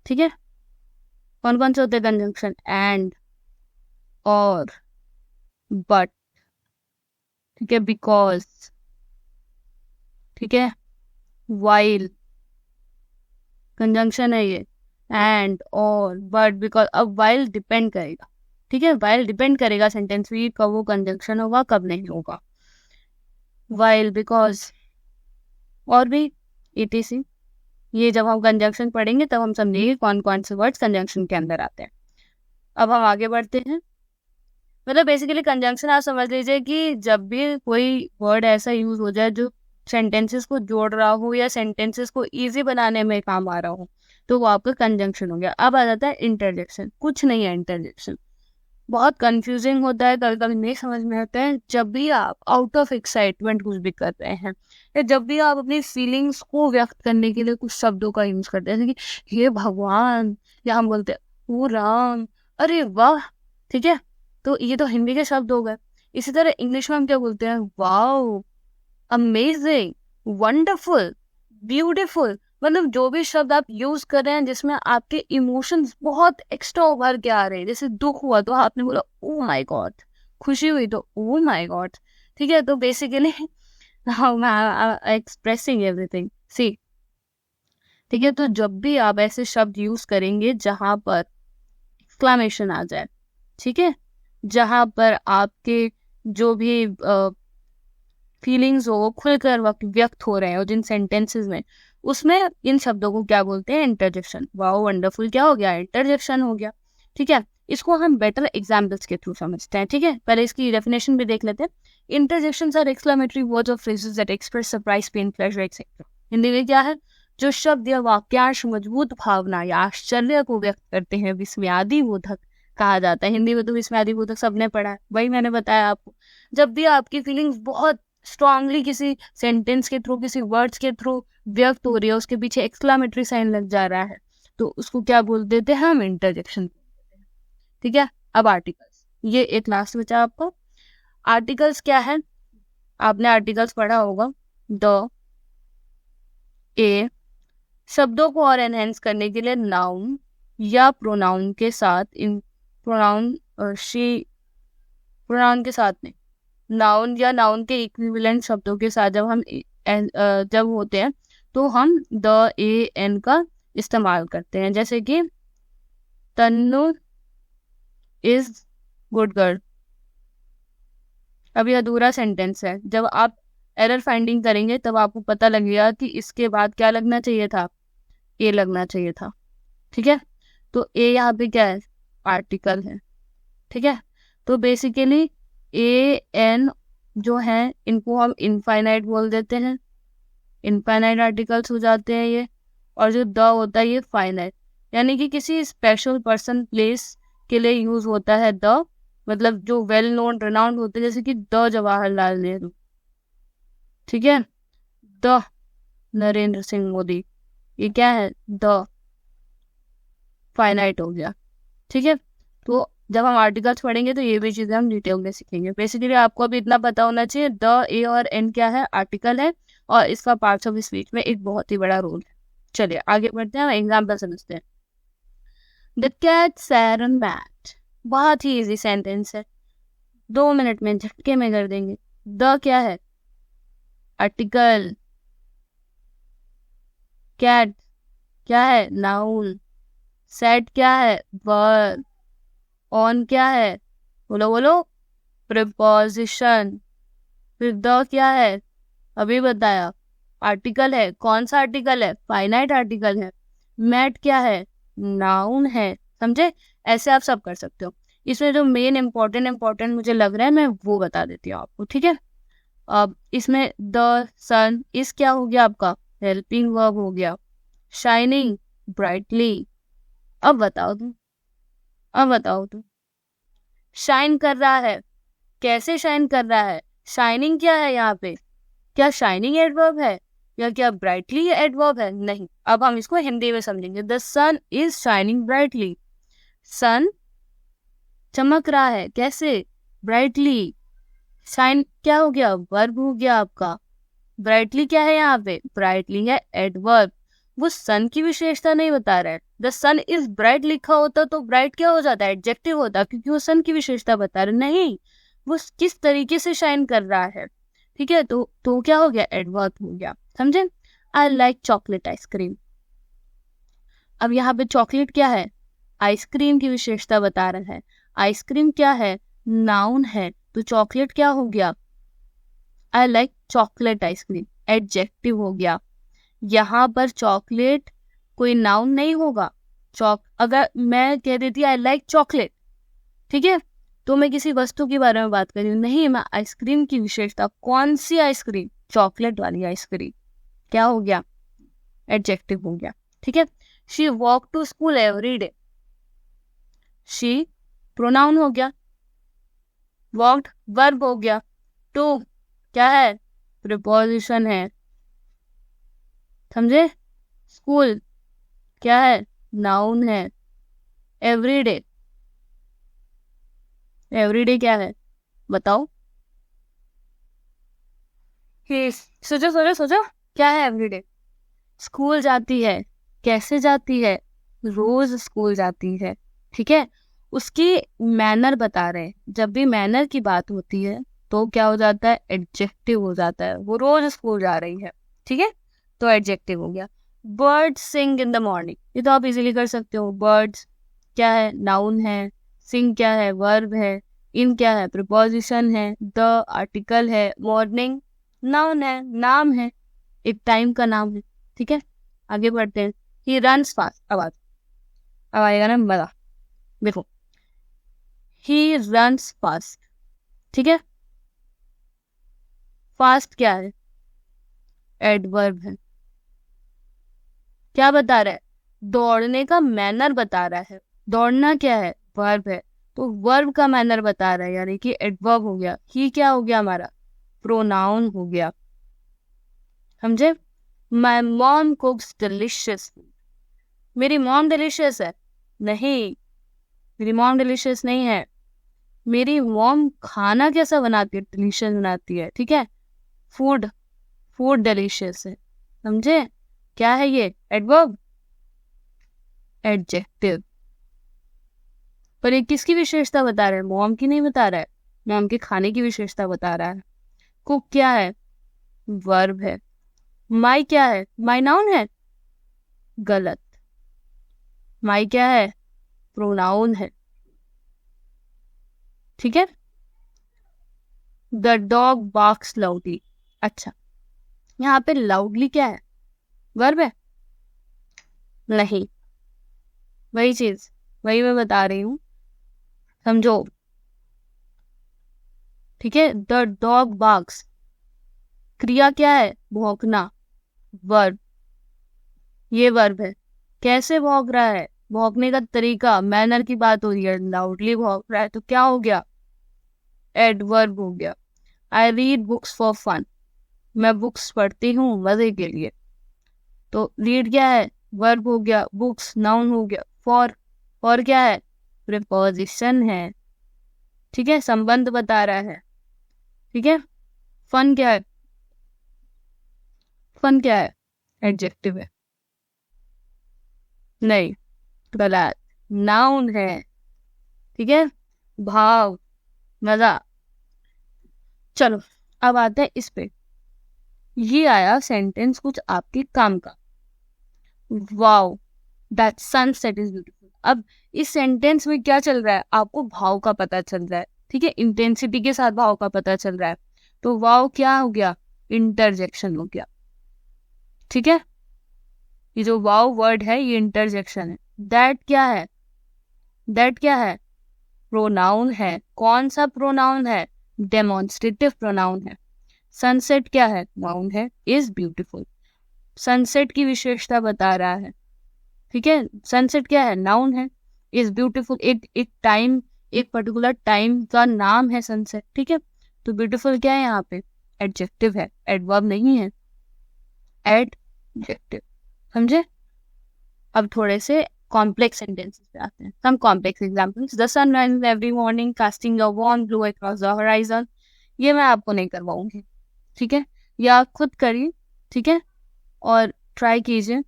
ठीक है। कौन कौन से होते हैं कंजंक्शन, एंड, और, बट, ठीक है, बिकॉज, ठीक है, वाइल, कंजंक्शन है ये, एंड, और, बट, बिकॉज। अब वाइल डिपेंड करेगा, ठीक है, वाइल डिपेंड करेगा सेंटेंस में कब वो कंजंक्शन होगा कब नहीं होगा, वाइल, बिकॉज, और भी etc। ये जब हम कंजंक्शन पढ़ेंगे तब हम समझेंगे कौन कौन से वर्ड्स कंजंक्शन के अंदर आते हैं। अब हम आगे बढ़ते हैं। मतलब बेसिकली कंजंक्शन आप समझ लीजिए कि जब भी कोई वर्ड ऐसा यूज हो जाए जो सेंटेंसेस को जोड़ रहा हो या सेंटेंसेस को इजी बनाने में काम आ रहा हो, तो वो आपका कंजंक्शन हो गया। अब आ जाता है इंटरजेक्शन। कुछ नहीं है इंटरजेक्शन, बहुत कंफ्यूजिंग होता है, कभी कभी नहीं समझ में आता है। जब भी आप आउट ऑफ एक्साइटमेंट कुछ भी कर रहे हैं, या जब भी आप अपनी फीलिंग्स को व्यक्त करने के लिए कुछ शब्दों का यूज करते हैं, जैसे कि हे भगवान, या हम बोलते हैं ओ राम, अरे वाह, ठीक है, तो ये तो हिंदी के शब्द हो गए। इसी तरह इंग्लिश में हम क्या बोलते हैं, वाओ, अमेजिंग, वंडरफुल, ब्यूटीफुल। मतलब जो भी शब्द आप यूज कर रहे हैं जिसमें आपके इमोशंस बहुत एक्स्ट्रा उभर के आ रहे हैं, जैसे दुख हुआ तो आपने बोला ओ माय गॉड, खुशी हुई तो ओ माय गॉड, ठीक है। तो बेसिकली एक्सप्रेसिंग एवरीथिंग, सी, ठीक है। तो जब भी आप ऐसे शब्द यूज करेंगे जहां पर एक्सक्लेमेशन आ जाए, ठीक है, जहां पर आपके जो भी फीलिंग्स हो वो खुलकर व्यक्त हो रहे हैं, और जिन सेंटेंसेस में, उसमें इन शब्दों को क्या बोलते हैं, इंटरजेक्शन। वाओ, वंडरफुल क्या हो गया, इंटरजेक्शन हो गया, ठीक है। इसको हम बेटर एग्जाम्पल्स के थ्रू समझते हैं, ठीक है। पहले इसकी डेफिनेशन भी देख लेते हैं। इंटरजेक्शंस आर एक्सक्लेमेटरी वर्ड्स और phrases that express surprise, pain, pleasure etcetera. Hindi में क्या है, जो शब्द या वाक्यांश मजबूत भावना या आश्चर्य को व्यक्त करते हैं, विस्मयादिबोधक कहा जाता है। हिंदी में तो विस्मयादिबोधक सबने पढ़ा है, वही मैंने बताया आपको। जब भी आपकी फीलिंग्स बहुत स्ट्रांगली किसी सेंटेंस के थ्रू, किसी वर्ड्स के थ्रू व्यक्त हो रही है, उसके पीछे एक्सक्लेमेटरी साइन लग जा रहा है, तो उसको क्या बोल देते हैं हम, इंटरजेक्शन, ठीक है। अब आर्टिकल्स, ये एक लास्ट बचा आपको। आर्टिकल्स क्या है, आपने आर्टिकल्स पढ़ा होगा, द, ए, शब्दों को और एनहेंस करने के लिए नाउन या प्रोनाउन के साथ, इन प्रोनाउन शी, प्रोनाउन के साथ नहीं, नाउन या नाउन के इक्विवेलेंट शब्दों के साथ जब हम जब होते हैं तो हम द, ए, एन का इस्तेमाल करते हैं। जैसे कि तन्नू इज गुड गर्ल। अब ये अधूरा सेंटेंस है, जब आप एरर फाइंडिंग करेंगे तब आपको पता लगेगा कि इसके बाद क्या लगना चाहिए था, ए लगना चाहिए था, ठीक है। तो ए यहाँ पे क्या है, आर्टिकल है, ठीक है। तो बेसिकली ए, एन जो है इनको हम इनफाइनाइट बोल देते हैं, इनफाइनाइट आर्टिकल्स हो जाते हैं ये। और जो द होता है ये फाइनाइट, यानी कि किसी स्पेशल पर्सन प्लेस के लिए यूज होता है द, मतलब जो वेल नोन रिनाउंड होते हैं, जैसे कि द जवाहरलाल नेहरू, ठीक है। द नरेंद्र सिंह मोदी, ये क्या है? द फाइनाइट हो गया। ठीक है, तो जब हम आर्टिकल्स पढ़ेंगे तो ये भी चीजें हम डिटेल में सीखेंगे। बेसिकली आपको अभी इतना पता होना चाहिए, द, ए और एन क्या है? आर्टिकल है, और इसका पार्ट्स ऑफ स्पीच में एक बहुत ही बड़ा रोल है। चलिए आगे बढ़ते हैं, एग्जाम्पल समझते हैं। The cat sat on mat, बहुत ही इजी सेंटेंस है, 2 मिनट में झटके में कर देंगे। द क्या है? आर्टिकल। कैट क्या है? नाउन। सेट क्या है? वर्ब। ऑन क्या है? बोलो बोलो, प्रीपोजिशन। फिर द क्या है? अभी बताया, आर्टिकल है। कौन सा आर्टिकल है? फाइनाइट आर्टिकल है। मैट क्या है? नाउन है। समझे? ऐसे आप सब कर सकते हो। इसमें जो मेन इम्पोर्टेंट मुझे लग रहा है, मैं वो बता देती हूँ आपको। ठीक है, अब इसमें द सन इस क्या हो गया आपका? हेल्पिंग वर्ब हो गया। Shining brightly. अब बताओ तुम शाइन कर रहा है, कैसे शाइन कर रहा है? शाइनिंग क्या है यहाँ पे? क्या शाइनिंग एडवर्ब है, या क्या ब्राइटली एडवर्ब है? नहीं। अब हम इसको हिंदी में समझेंगे। The sun is shining brightly. Sun चमक रहा है, कैसे? ब्राइटली। शाइन क्या हो गया? वर्ब हो गया आपका। ब्राइटली क्या है यहाँ पे? ब्राइटली है एडवर्ब। वो सन की विशेषता नहीं बता रहा है। द सन इज ब्राइट लिखा होता तो ब्राइट क्या हो जाता है? एडजेक्टिव होता, क्योंकि वो सन की विशेषता बता रहे। नहीं, वो किस तरीके से शाइन कर रहा है। ठीक है, तो क्या हो गया? एडवर्ब हो गया। समझे? I like chocolate ice cream. अब यहाँ पे चॉकलेट क्या है? आइसक्रीम की विशेषता बता रहा है। आइसक्रीम क्या है? नाउन है। तो चॉकलेट क्या हो गया? I like chocolate ice cream, adjective हो गया। यहाँ पर चॉकलेट कोई नाउन नहीं होगा। अगर मैं कह देती आई लाइक चॉकलेट, ठीक है, तो मैं किसी वस्तु के बारे में बात कर रही हूँ। नहीं, मैं आइसक्रीम की विशेषता, कौन सी आइसक्रीम? चॉकलेट वाली आइसक्रीम। क्या हो गया? एडजेक्टिव हो गया। ठीक है, she walk to school every day. She pronoun हो गया, वॉक्ड वर्ब हो गया, टू क्या है? प्रीपोजिशन है। समझे? स्कूल क्या है? नाउन है। एवरीडे, एवरीडे क्या है? बताओ। सोचो क्या है एवरीडे? स्कूल जाती है, कैसे जाती है? रोज स्कूल जाती है। ठीक है, उसकी मैनर बता रहे हैं। जब भी मैनर की बात होती है तो क्या हो जाता है? एडजेक्टिव हो जाता है। वो रोज स्कूल जा रही है। ठीक है, तो एडजेक्टिव हो गया। Birds sing in the morning, ये तो आप इजीली कर सकते हो। बर्ड्स क्या है? नाउन है। सिंग क्या है? वर्ब है। इन क्या है? प्रीपोजिशन है। द आर्टिकल है। मॉर्निंग नाउन है, नाम है, एक टाइम का नाम है। ठीक है, आगे बढ़ते हैं। ही रन्स फास्ट, अब आएगा ना मजा। देखो, ही रन्स फास्ट। ठीक है, फास्ट क्या है? एडवर्ब है। क्या बता रहा है? दौड़ने का मैनर बता रहा है। दौड़ना क्या है? वर्ब है। तो वर्ब का मैनर बता रहा है, यानी कि एडवर्ब हो गया। ही क्या हो गया हमारा? प्रोनाउन हो गया। समझे? My mom कुक्स delicious food. मेरी मॉम डिलिशियस है? नहीं, मेरी मॉम डिलिशियस नहीं है। मेरी मॉम खाना कैसा बनाती है? डिलीशियस बनाती है। ठीक है, फूड, फूड डिलीशियस है। समझे? क्या है ये? Adverb, adjective. पर ये किसकी विशेषता बता रहा है? मॉम की नहीं बता रहा है, मॉम के खाने की विशेषता बता रहा है। कुक क्या है? वर्ब है। माई क्या है? माई नाउन है? गलत। माई क्या है? प्रोनाउन है। ठीक है, द डॉग बार्क्स लाउडली। अच्छा, यहाँ पे लाउडली क्या है? वर्ब है? नहीं, वही चीज, वही मैं बता रही हूँ, समझो। ठीक है, द डॉग बार्क्स, क्रिया क्या है? भौंकना, वर्ब। ये वर्ब है। कैसे भौंक रहा है? भौंकने का तरीका, मैनर की बात हो रही है। लाउडली भौंक रहा है, तो क्या हो गया? एडवर्ब हो गया। I read books for fun. मैं बुक्स पढ़ती हूँ मजे के लिए। तो रीड क्या है, वर्ब हो गया, बुक्स नाउन हो गया, फॉर क्या है, प्रीपोजिशन है, ठीक है, संबंध बता रहा है, ठीक है। फन क्या है, फन क्या है, एडजेक्टिव है, नहीं गलत, नाउन है, ठीक है, भाव, मजा। चलो अब आते हैं इस पे, ये आया सेंटेंस कुछ आपके काम का, wow that sunset is beautiful. अब इस सेंटेंस में क्या चल रहा है, आपको भाव का पता चल रहा है, ठीक है, इंटेंसिटी के साथ भाव का पता चल रहा है। तो वाओ क्या हो गया, इंटरजेक्शन हो गया, ठीक है। ये जो वाओ वर्ड है ये इंटरजेक्शन है। दैट क्या है, दैट क्या है, प्रोनाउन है। कौन सा प्रोनाउन है, डेमोन्स्ट्रेटिव प्रोनाउन है। सनसेट क्या है, नाउन है। इज ब्यूटीफुल सनसेट की विशेषता बता रहा है, ठीक है। सनसेट क्या है, नाउन है। इज ब्यूटीफुल एक टाइम, एक पर्टिकुलर टाइम का नाम है सनसेट, ठीक है। तो ब्यूटीफुल क्या है यहाँ पे, एडजेक्टिव है, एडवर्ब नहीं है, एडजेक्टिव, समझे। अब थोड़े से कॉम्प्लेक्स सेंटेंसेस पे आते हैं, some complex examples. The sun rises every morning casting a warm blue across the horizon. ये मैं आपको नहीं करवाऊंगी, ठीक है, या खुद करिए, ठीक है, और ट्राई कीजिए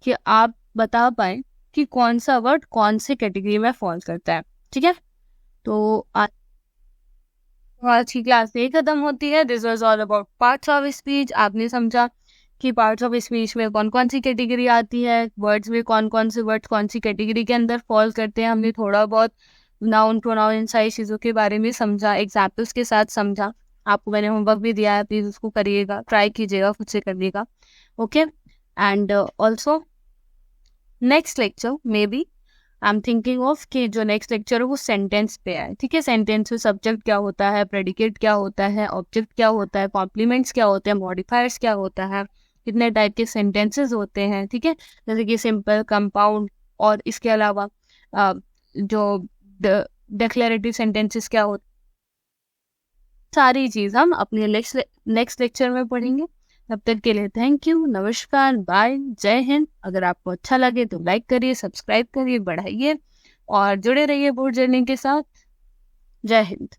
कि आप बता पाए कि कौन सा वर्ड कौन से कैटेगरी में फॉल करता है, ठीक है। तो आज की क्लास यही खत्म होती है। This was all about parts of speech. आपने समझा कि पार्ट्स ऑफ स्पीच में कौन कौन सी कैटेगरी आती है, वर्ड्स में कौन कौन से वर्ड्स कौन सी कैटेगरी के अंदर फॉल करते हैं। हमने थोड़ा बहुत नाउन प्रोनाउन इन सारी चीज़ों के बारे में समझा, एग्जाम्पल्स के साथ समझा। आपको मैंने होमवर्क भी दिया है, प्लीज़ उसको करिएगा, ट्राई कीजिएगा, खुद से करिएगा, okay. And also next lecture may be I am thinking of कि जो नेक्स्ट लेक्चर है वो सेंटेंस पे है, ठीक है। सेंटेंस में सब्जेक्ट क्या होता है, प्रेडिकेट क्या होता है, ऑब्जेक्ट क्या होता है, कॉम्प्लीमेंट्स क्या होते हैं, मॉडिफायर्स क्या होता है, कितने टाइप के सेंटेंसेस होते हैं, ठीक है, जैसे कि सिंपल, कंपाउंड, और इसके अलावा जो डिक्लेरेटिव सेंटेंसेस क्या होते, सारी चीज़ हम अपने नेक्स्ट लेक्चर में पढ़ेंगे। तब तक के लिए थैंक यू, नमस्कार, बाय, जय हिंद। अगर आपको अच्छा लगे तो लाइक करिए, सब्सक्राइब करिए, बढ़ाइए और जुड़े रहिए बोर्ड जर्नी के साथ। जय हिंद।